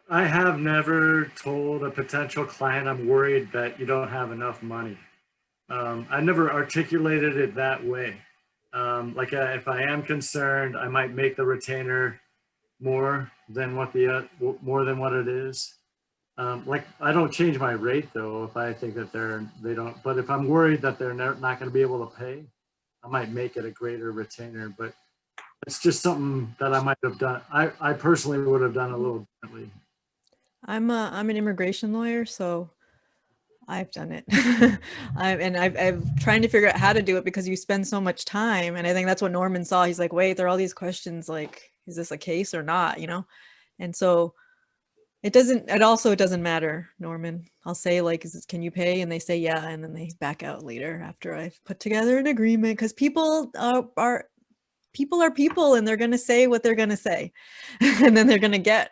I have never told a potential client I'm worried that you don't have enough money. I never articulated it that way. If I am concerned, I might make the retainer more than what it is. I don't change my rate though if I think that they don't. But if I'm worried that they're not going to be able to pay, I might make it a greater retainer. But it's just something that I might have done. I personally would have done a little differently. I'm an immigration lawyer, so I've done it. I'm trying to figure out how to do it because you spend so much time. And I think that's what Norman saw. He's like, wait, there are all these questions, like, is this a case or not, you know? And so it doesn't matter, Norman. I'll say like, can you pay? And they say, yeah. And then they back out later after I've put together an agreement, because people are people and they're going to say what they're going to say. And then they're going to get,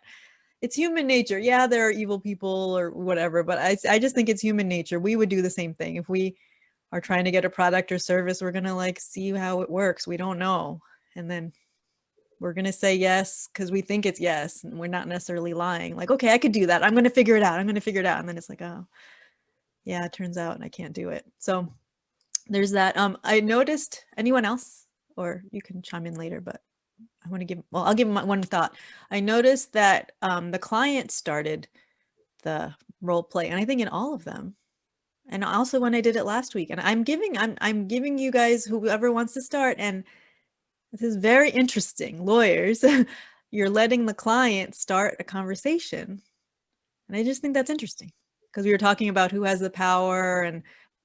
it's human nature. Yeah, there are evil people or whatever, but I just think it's human nature. We would do the same thing. If we are trying to get a product or service, we're going to like see how it works. We don't know. And then we're going to say yes because we think it's yes. And we're not necessarily lying. Like, okay, I could do that. I'm going to figure it out. I'm going to figure it out. And then it's like, oh, yeah, it turns out I can't do it. So there's that. I noticed, anyone else, or you can chime in later, but I want to give, well, I'll give one thought. I noticed that the client started the role play, and I think in all of them, and also when I did it last week. And I'm giving you guys, whoever wants to start, and this is very interesting, lawyers, you're letting the client start a conversation. And I just think that's interesting because we were talking about who has the power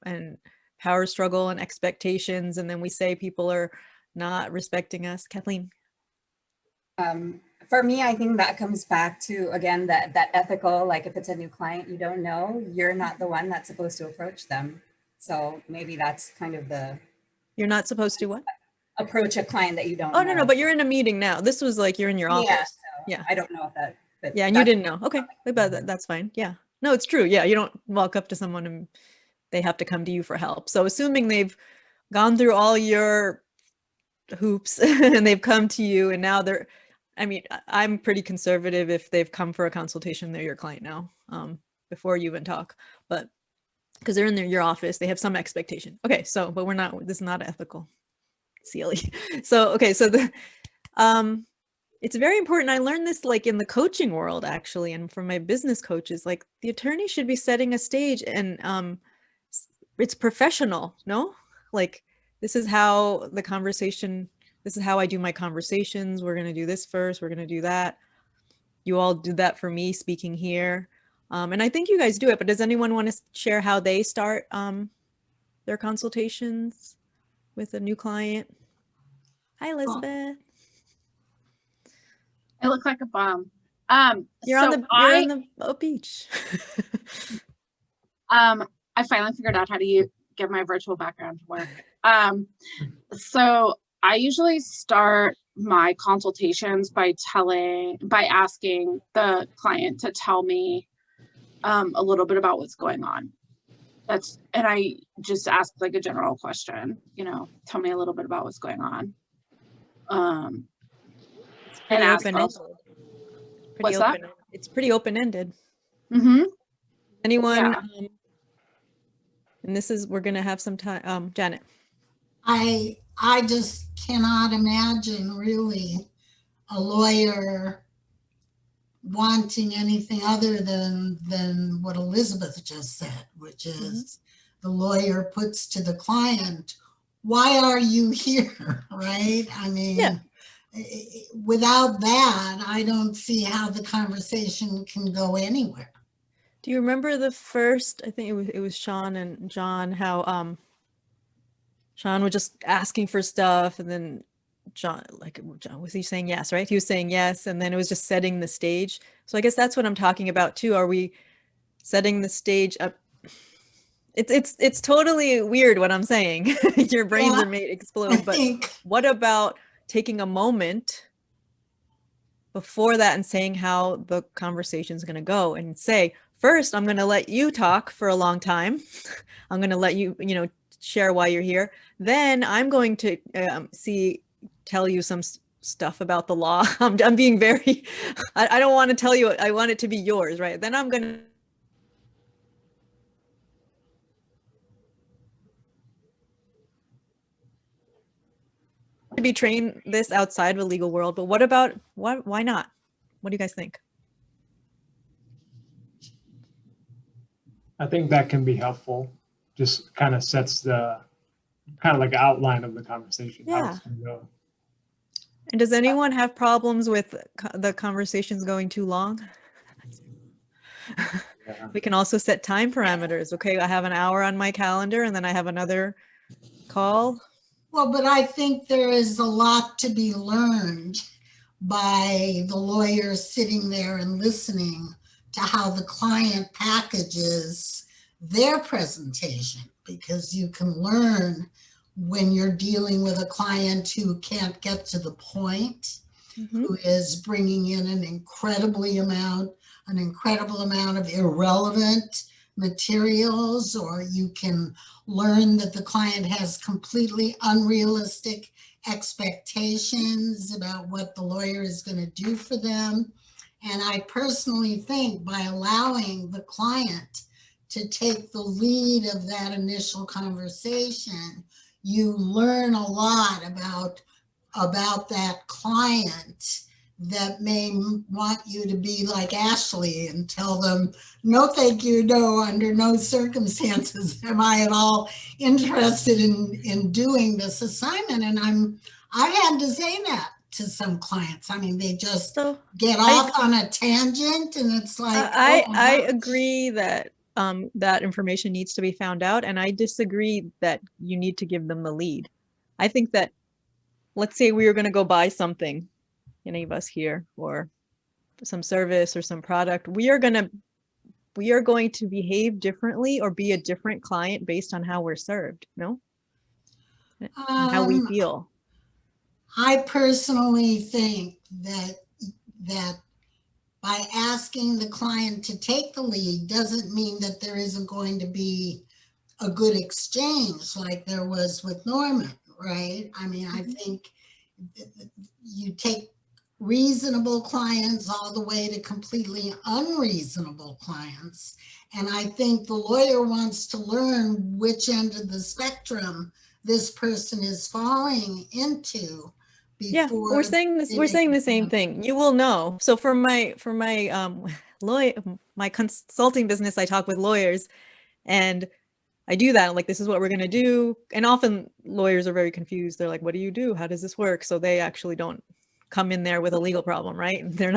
and power struggle and expectations, and then we say people are not respecting us. Kathleen. For me, I think that comes back to, again, that ethical, like if it's a new client you don't know, you're not the one that's supposed to approach them. So maybe that's kind of You're not supposed to what? Approach a client that you don't know. Oh, no, but you're in a meeting now. This was like you're in your office. Yeah, so yeah. I don't know if that. But yeah, and you didn't know. Okay, that's fine. Yeah. No, it's true. Yeah, you don't walk up to someone and they have to come to you for help. So assuming they've gone through all your hoops and they've come to you, and now I'm pretty conservative. If they've come for a consultation, they're your client now, before you even talk, but because they're in your office, they have some expectation. Okay, so, but this is not ethical, silly. So, okay, so it's very important. I learned this like in the coaching world, actually, and from my business coaches, like the attorney should be setting a stage, and it's professional, no? Like, this is how the conversation, this is how I do my conversations. We're going to do this first. We're going to do that. You all do that for me speaking here. And I think you guys do it, but does anyone want to share how they start their consultations with a new client? Hi, Elizabeth. I look like a bum. You're on the beach. I finally figured out how to get my virtual background to work. So I usually start my consultations by asking the client to tell me a little bit about what's going on. And I just ask like a general question, tell me a little bit about what's going on. And ask also, what's that? It's pretty open-ended. Mm-hmm. Anyone? Yeah. And we're going to have some time. Janet. I just cannot imagine really a lawyer wanting anything other than what Elizabeth just said, which is the lawyer puts to the client, why are you here, right? I mean, without that, I don't see how the conversation can go anywhere. Do you remember the first, I think it was Sean and John, how Sean was just asking for stuff, and then John, was he saying yes, right? He was saying yes, and then it was just setting the stage. So I guess that's what I'm talking about too. Are we setting the stage up? It's totally weird what I'm saying. Your brains are made explode. But what about taking a moment before that and saying how the conversation is going to go, and say, first, I'm going to let you talk for a long time. I'm going to let you, share why you're here. Then I'm going to tell you some stuff about the law. I'm being very, I don't want to tell you, I want it to be yours, right? Then I'm going to be trained this outside of the legal world, but why not? What do you guys think? I think that can be helpful. Just kind of sets the kind of like outline of the conversation. Yeah. How it's gonna go. And does anyone have problems with the conversations going too long? Yeah. We can also set time parameters. Okay, I have an hour on my calendar and then I have another call. Well, but I think there is a lot to be learned by the lawyer sitting there and listening to how the client packages their presentation, because you can learn when you're dealing with a client who can't get to the point, who is bringing in an incredible amount of irrelevant materials, or you can learn that the client has completely unrealistic expectations about what the lawyer is going to do for them. And I personally think by allowing the client to take the lead of that initial conversation, you learn a lot about that client that may want you to be like Ashley and tell them, no, thank you, no, under no circumstances am I at all interested in doing this assignment. And I had to say that to some clients. I mean, they just get off on a tangent, and it's like, I agree that that information needs to be found out, and I disagree that you need to give them the lead. I think that, let's say we were going to go buy something, any of us here, or some service or some product, we are going to behave differently or be a different client based on how we're served, no? And how we feel. I personally think that by asking the client to take the lead doesn't mean that there isn't going to be a good exchange like there was with Norman, right? I mean, I think you take reasonable clients all the way to completely unreasonable clients. And I think the lawyer wants to learn which end of the spectrum this person is falling into. Yeah, we're saying the same thing. You will know. So for my my consulting business, I talk with lawyers, and I do that. I'm like, this is what we're going to do. And often lawyers are very confused. They're like, what do you do? How does this work? So they actually don't come in there with a legal problem, right? They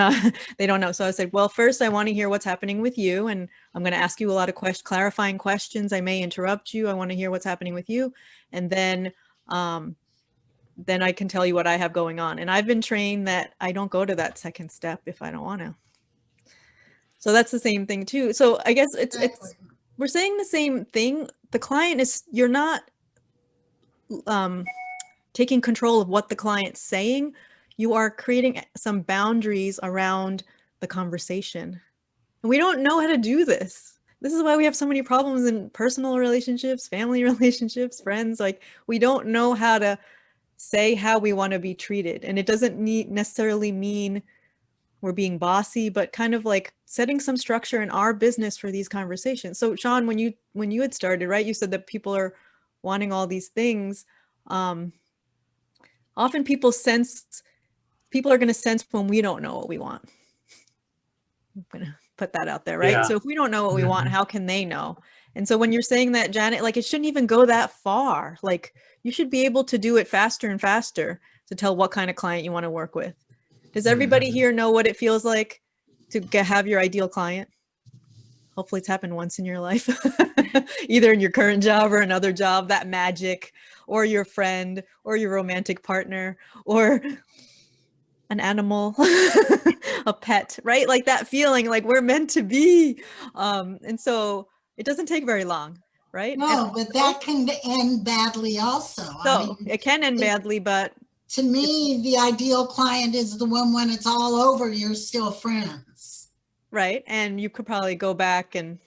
don't know. So I said, well, first I want to hear what's happening with you. And I'm going to ask you a lot of clarifying questions. I may interrupt you. I want to hear what's happening with you. And then I can tell you what I have going on. And I've been trained that I don't go to that second step if I don't want to. So that's the same thing too. So I guess we're saying the same thing. The client is, you're not taking control of what the client's saying. You are creating some boundaries around the conversation. And we don't know how to do this. This is why we have so many problems in personal relationships, family relationships, friends. Like, we don't know how to say how we want to be treated. And it doesn't necessarily mean we're being bossy, but kind of like setting some structure in our business for these conversations. So Sean, when you had started, right, you said that people are wanting all these things. Often people are going to sense when we don't know what we want. I'm going to put that out there, right? Yeah. So if we don't know what we want, how can they know? And so when you're saying that, Janet, like, it shouldn't even go that far. Like, you should be able to do it faster and faster to tell what kind of client you want to work with. Does everybody here know what it feels like to have your ideal client? Hopefully it's happened once in your life, either in your current job or another job, that magic, or your friend, or your romantic partner, or an animal, a pet, right? Like that feeling like we're meant to be. And so it doesn't take very long, right? No, but that can end badly also. So I mean, it can end badly, but to me, the ideal client is the one when it's all over, you're still friends. Right. And you could probably go back and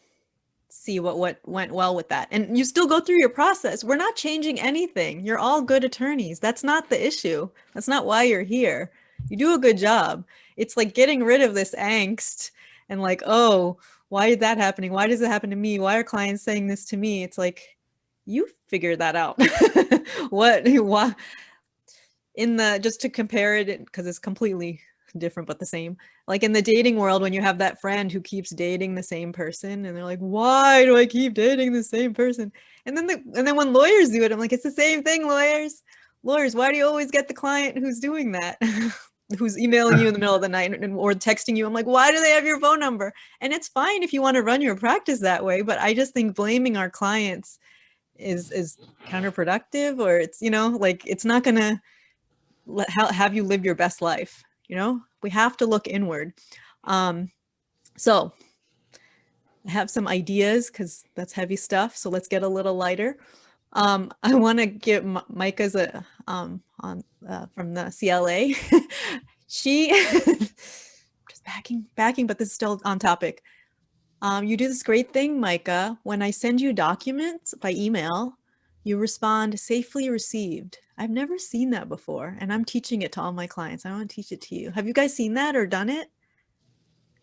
see what went well with that. And you still go through your process. We're not changing anything. You're all good attorneys. That's not the issue. That's not why you're here. You do a good job. It's like getting rid of this angst and like, oh, why is that happening? Why does it happen to me? Why are clients saying this to me? It's like, you figure that out. Why? Just to compare it, because it's completely different but the same, like in the dating world, when you have that friend who keeps dating the same person and they're like, why do I keep dating the same person? And then when lawyers do it, I'm like, it's the same thing. Lawyers, why do you always get the client who's doing that? who's emailing you in the middle of the night or texting you. I'm like, why do they have your phone number? And it's fine if you want to run your practice that way, but I just think blaming our clients is counterproductive, or it's, you know, like, it's not gonna have you live your best life. You know, we have to look inward. So I have some ideas because that's heavy stuff. So let's get a little lighter. I want to give Micah's from the CLA. She just backing, but this is still on topic. You do this great thing, Micah. When I send you documents by email, you respond safely received. I've never seen that before, and I'm teaching it to all my clients. I want to teach it to you. Have you guys seen that or done it?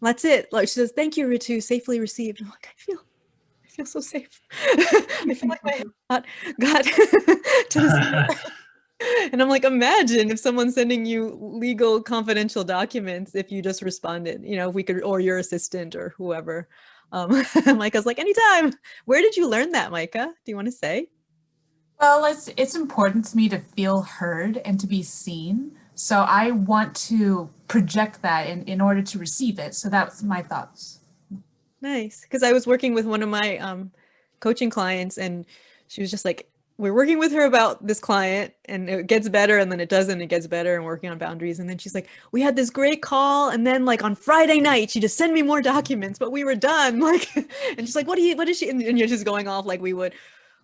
That's it. Like, she says, "Thank you, Ritu, safely received." I'm like, I feel so safe. I feel like my heart got to the and I'm like, imagine if someone's sending you legal confidential documents, if you just responded, you know, if we could, or your assistant or whoever. Micah's like, anytime. Where did you learn that, Micah? Do you want to say? Well, it's important to me to feel heard and to be seen. So I want to project that in order to receive it. So that's my thoughts. Nice. Because I was working with one of my coaching clients, and she was just like, we're working with her about this client, and it gets better, and then it doesn't, it gets better, and working on boundaries. And then she's like, we had this great call, and then like on Friday night, she just sent me more documents, but we were done. Like, and she's like, what is she, and you're just going off like we would.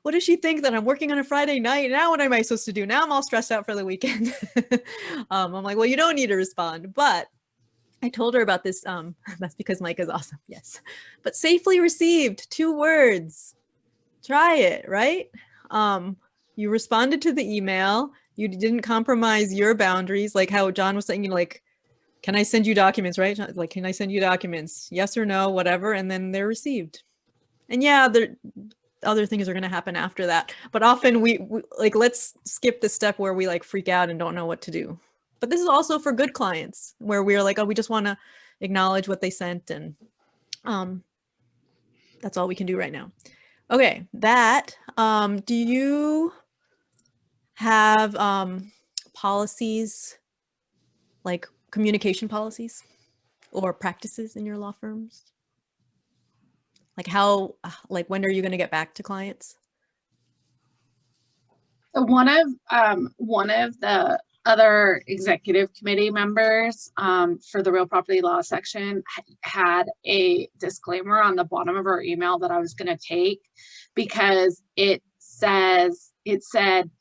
What does she think that I'm working on a Friday night? Now what am I supposed to do? Now I'm all stressed out for the weekend. I'm like, well, you don't need to respond. But I told her about this. That's because Micah's awesome. Yes. But safely received, 2 words. Try it, right? You responded to the email. You didn't compromise your boundaries. Like how John was saying, you know, like, can I send you documents, right? Like, can I send you documents? Yes or no, whatever. And then they're received. And yeah, other things are going to happen after that, but often we like, let's skip the step where we like freak out and don't know what to do. But this is also for good clients where we're like, oh, we just want to acknowledge what they sent, and that's all we can do right now. Okay, that do you have policies, like communication policies or practices in your law firms? Like how, like when are you going to get back to clients? One of the other executive committee members for the real property law section had a disclaimer on the bottom of her email that I was going to take, because it said,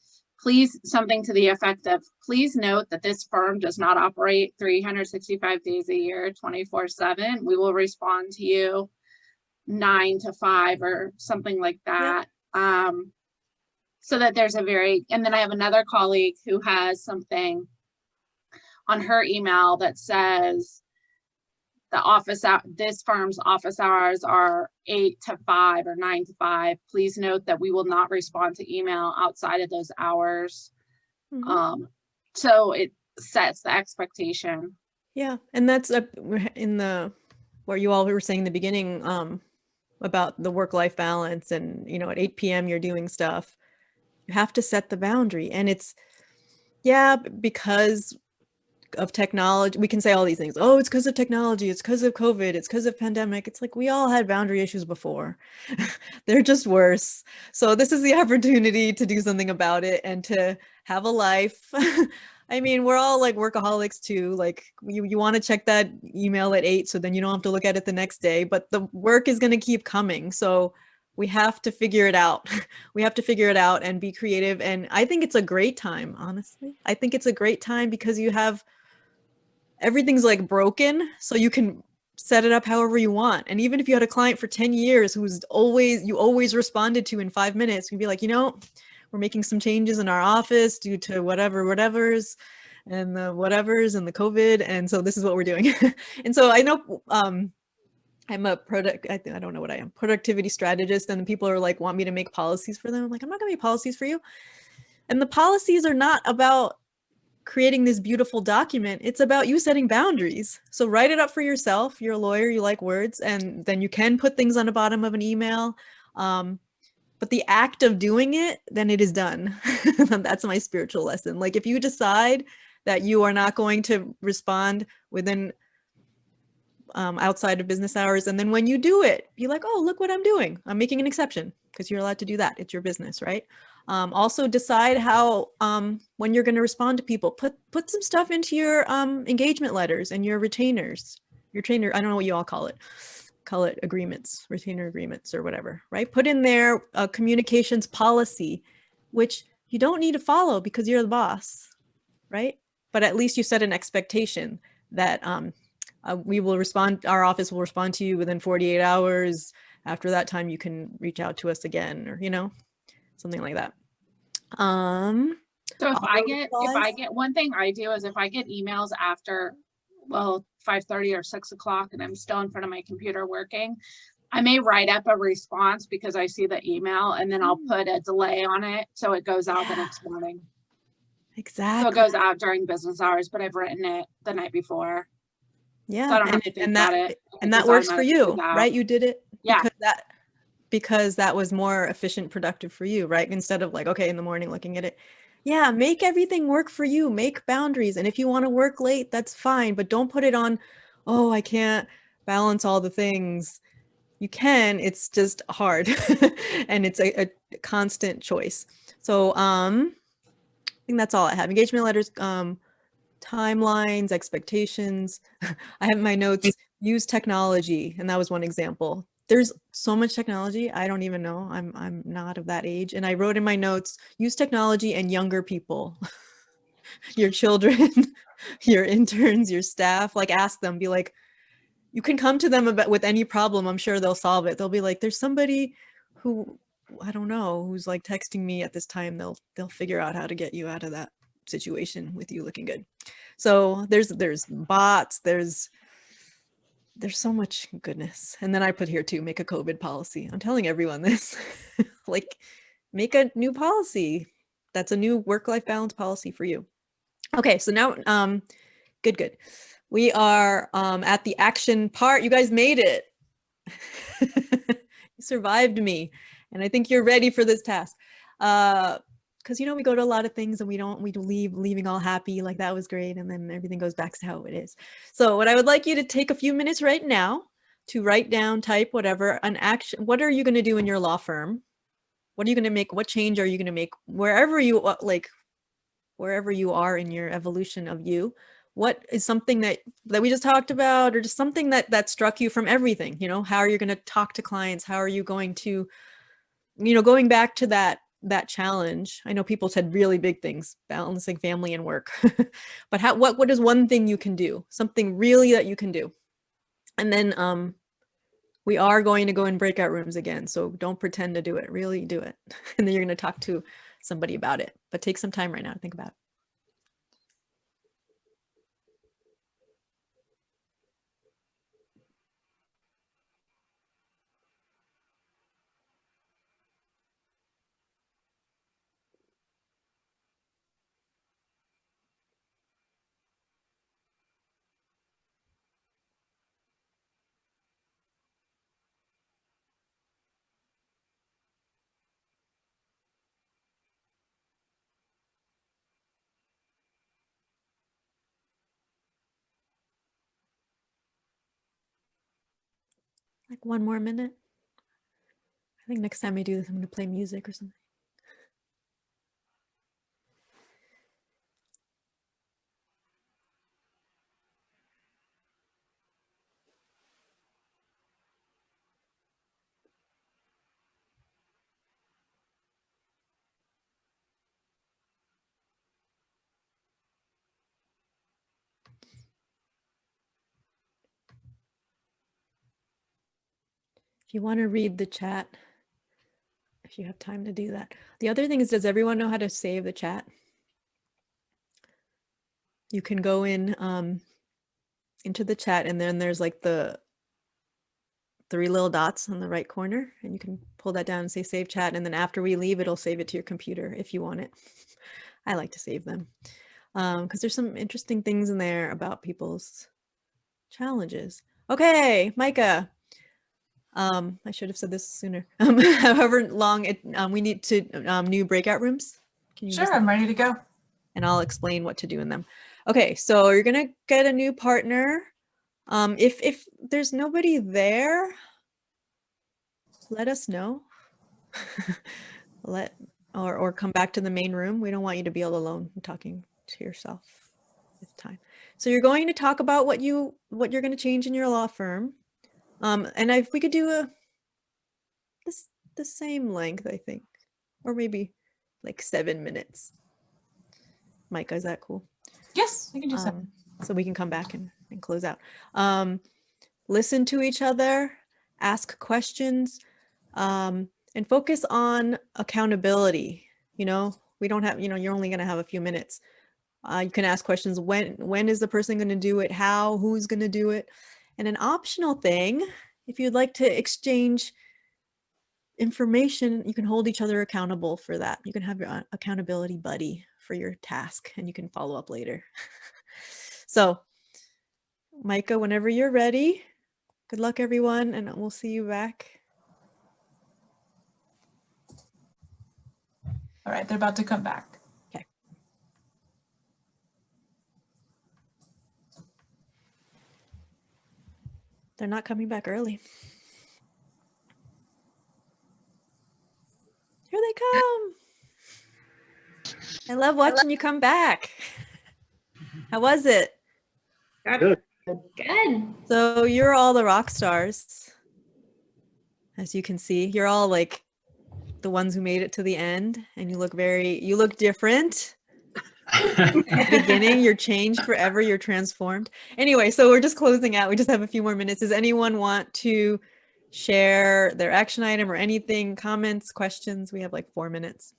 please, something to the effect of, please note that this firm does not operate 365 days a year, 24/7. We will respond to you 9 to 5 or something like that. Yep. So that there's a and then I have another colleague who has something on her email that says this firm's office hours are 8 to 5 or 9 to 5. Please note that we will not respond to email outside of those hours. Mm-hmm. So it sets the expectation. Yeah, and that's in the where you all were saying in the beginning about the work-life balance, and you know, at 8 p.m. you're doing stuff. You have to set the boundary, and it's because of technology. We can say all these things. Oh, it's because of technology. It's because of COVID. It's because of pandemic. It's like we all had boundary issues before. They're just worse. So this is the opportunity to do something about it and to have a life. I mean, we're all like workaholics too. Like you want to check that email at 8, so then you don't have to look at it the next day, but the work is going to keep coming. So we have to figure it out. We have to figure it out and be creative. And I think it's a great time, honestly. I think it's a great time because you have, everything's like broken, so you can set it up however you want. And even if you had a client for 10 years who's you always responded to in 5 minutes, you'd be like, you know, we're making some changes in our office due to whatevers and the whatevers and the COVID. And so this is what we're doing. And so I know I'm a I don't know what I am, productivity strategist. And people are like, want me to make policies for them. I'm like, I'm not gonna make policies for you. And the policies are not about creating this beautiful document. It's about you setting boundaries. So write it up for yourself. You're a lawyer, you like words, and then you can put things on the bottom of an email. But the act of doing it, then it is done. That's my spiritual lesson. Like if you decide that you are not going to respond within outside of business hours. And then when you do it, be like, oh, look what I'm doing. I'm making an exception, because you're allowed to do that. It's your business, right? Also decide how, when you're going to respond to people, put some stuff into your engagement letters and your retainers, I don't know what you all call it agreements, retainer agreements or whatever, right? Put in there a communications policy, which you don't need to follow because you're the boss, right? But at least you set an expectation that we will respond, our office will respond to you within 48 hours. After that time, you can reach out to us again, or, you know, something like that. So if I get one thing I do is if I get emails after, well, 5:30 or 6 o'clock and I'm still in front of my computer working, I may write up a response because I see the email, and then I'll put a delay on it so it goes out the next morning. Exactly. So it goes out during business hours, but I've written it the night before. Yeah. So I don't have to think about it. And that works for you, right? You did it Yeah. because that was more efficient, productive for you, right? Instead of like, okay, in the morning looking at it. Yeah, make everything work for you. Make boundaries. And if you want to work late, that's fine. But don't put it on, oh, I can't balance all the things. You can, it's just hard. And it's a constant choice. So I think that's all I have. Engagement letters, timelines, expectations. I have my notes, use technology. And that was one example. There's so much technology. I don't even know. I'm not of that age. And I wrote in my notes, use technology and younger people, your children, your interns, your staff, like ask them, be like, you can come to them with any problem. I'm sure they'll solve it. They'll be like, there's somebody who, I don't know, who's like texting me at this time. They'll figure out how to get you out of that situation with you looking good. So there's bots, there's so much goodness. And then I put here too, make a COVID policy. I'm telling everyone this, like make a new policy. That's a new work-life balance policy for you. Okay, so now, good. We are at the action part. You guys made it. You survived me. And I think you're ready for this task. Because, you know, we go to a lot of things and we leaving all happy, like that was great. And then everything goes back to how it is. So what I would like you to take a few minutes right now to write down, type, whatever, an action. What are you going to do in your law firm? What are you going to make? What change are you going to make wherever you are in your evolution of you? What is something that we just talked about, or just something that struck you from everything? You know, how are you going to talk to clients? How are you going to, you know, going back to that challenge? I know people said really big things, balancing family and work, but what is one thing you can do? Something really that you can do. And then we are going to go in breakout rooms again. So don't pretend to do it, really do it. And then you're going to talk to somebody about it, but take some time right now to think about it. Like one more minute. I think next time I do this, I'm going to play music or something. If you want to read the chat, if you have time to do that. The other thing is, does everyone know how to save the chat? You can go in into the chat, and then there's like the 3 little dots on the right corner, and you can pull that down and say save chat. And then after we leave, it'll save it to your computer if you want it. I like to save them because there's some interesting things in there about people's challenges. Okay, Micah. I should have said this sooner. However long we need to new breakout rooms. Can you Sure, I'm ready to go. And I'll explain what to do in them. Okay, so you're gonna get a new partner. If there's nobody there, let us know. Or come back to the main room. We don't want you to be all alone talking to yourself with time. So you're going to talk about what you're going to change in your law firm. And if we could do the same length, I think, or maybe like 7 minutes. Micah, is that cool? Yes, we can do so. So we can come back and close out. Listen to each other, ask questions, and focus on accountability. You know, we don't have, you're only going to have a few minutes. You can ask questions. When is the person going to do it? How? Who's going to do it? And an optional thing, if you'd like to exchange information, you can hold each other accountable for that. You can have your accountability buddy for your task, and you can follow up later. So, Micah, whenever you're ready, good luck, everyone, and we'll see you back. All right, they're about to come back. Okay. They're not coming back early. Here they come. I love watching you come back. How was it? Good. Good. So you're all the rock stars. As you can see, you're all like the ones who made it to the end, and you look different. At the beginning, you're changed forever, you're transformed. Anyway, so we're just closing out. We just have a few more minutes. Does anyone want to share their action item or anything, comments, questions? We have like 4 minutes.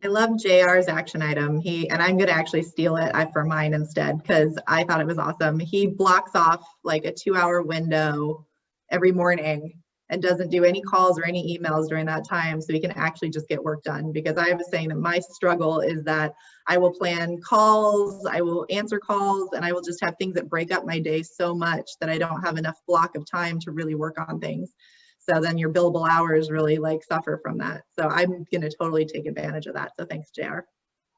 I love JR's action item. And I'm going to actually steal it for mine instead, because I thought it was awesome. He blocks off like a 2-hour window every morning and doesn't do any calls or any emails during that time, so he can actually just get work done. Because I was saying that my struggle is that I will plan calls, I will answer calls, and I will just have things that break up my day so much that I don't have enough block of time to really work on things. So then your billable hours really like suffer from that. So I'm going to totally take advantage of that. So thanks, JR.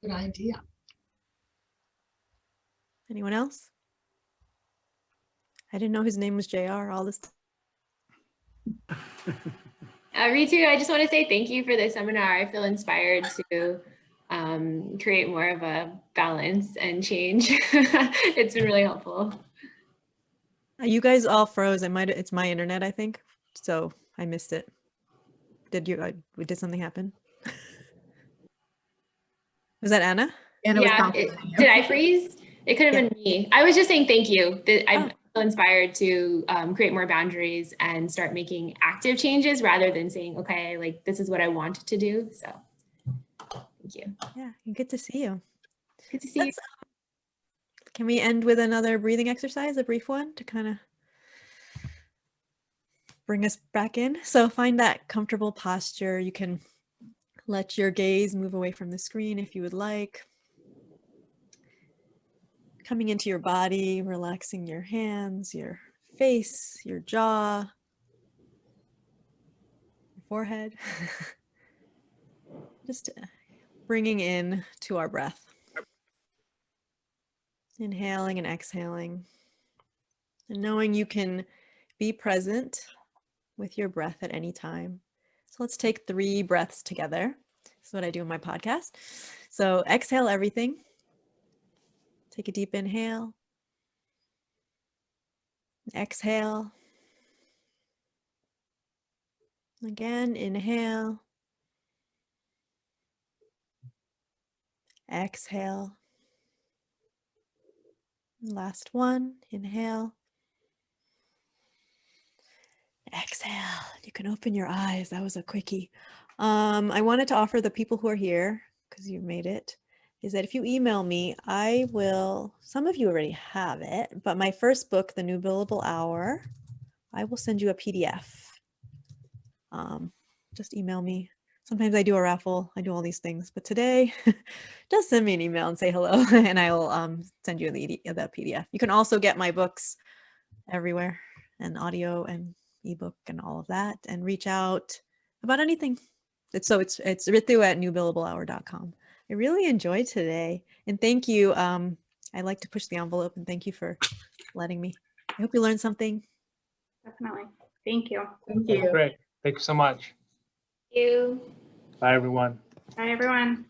Good idea. Anyone else? I didn't know his name was JR all this time. Ritu, I just want to say thank you for the seminar. I feel inspired to create more of a balance and change. It's been really helpful. You guys all froze. It's my internet, I think. So I missed it. Did something happen? Was that Anna? Anna yeah, did I freeze? It could have been me. I was just saying thank you. I'm inspired to create more boundaries and start making active changes rather than saying, okay, like this is what I want to do. So thank you. Yeah, good to see you. Good to see you. Can we end with another breathing exercise, a brief one to kind of bring us back in? So find that comfortable posture. You can let your gaze move away from the screen if you would like. Coming into your body, relaxing your hands, your face, your jaw, your forehead. Just bringing in to our breath. Inhaling and exhaling. And knowing you can be present with your breath at any time. So let's take 3 breaths together. This is what I do in my podcast. So exhale everything. Take a deep inhale. Exhale. Again, inhale. Exhale. Last one, inhale. Exhale. You can open your eyes. That was a quickie. I wanted to offer the people who are here, because you made it, is that if you email me, I will, some of you already have it, but my first book, The New Billable Hour, I will send you a PDF. Just email me. Sometimes I do a raffle, I do all these things, but today, just send me an email and say hello, and I will send you the PDF. You can also get my books everywhere, and audio and ebook and all of that, and reach out about anything. It's Ritu at newbillablehour.com. I really enjoyed today, and thank you, I like to push the envelope, and thank you for letting me. I hope you learned something. Definitely. Thank you. Thank That's you. great. Thank you so much. Thank you. Bye, everyone. Bye, everyone.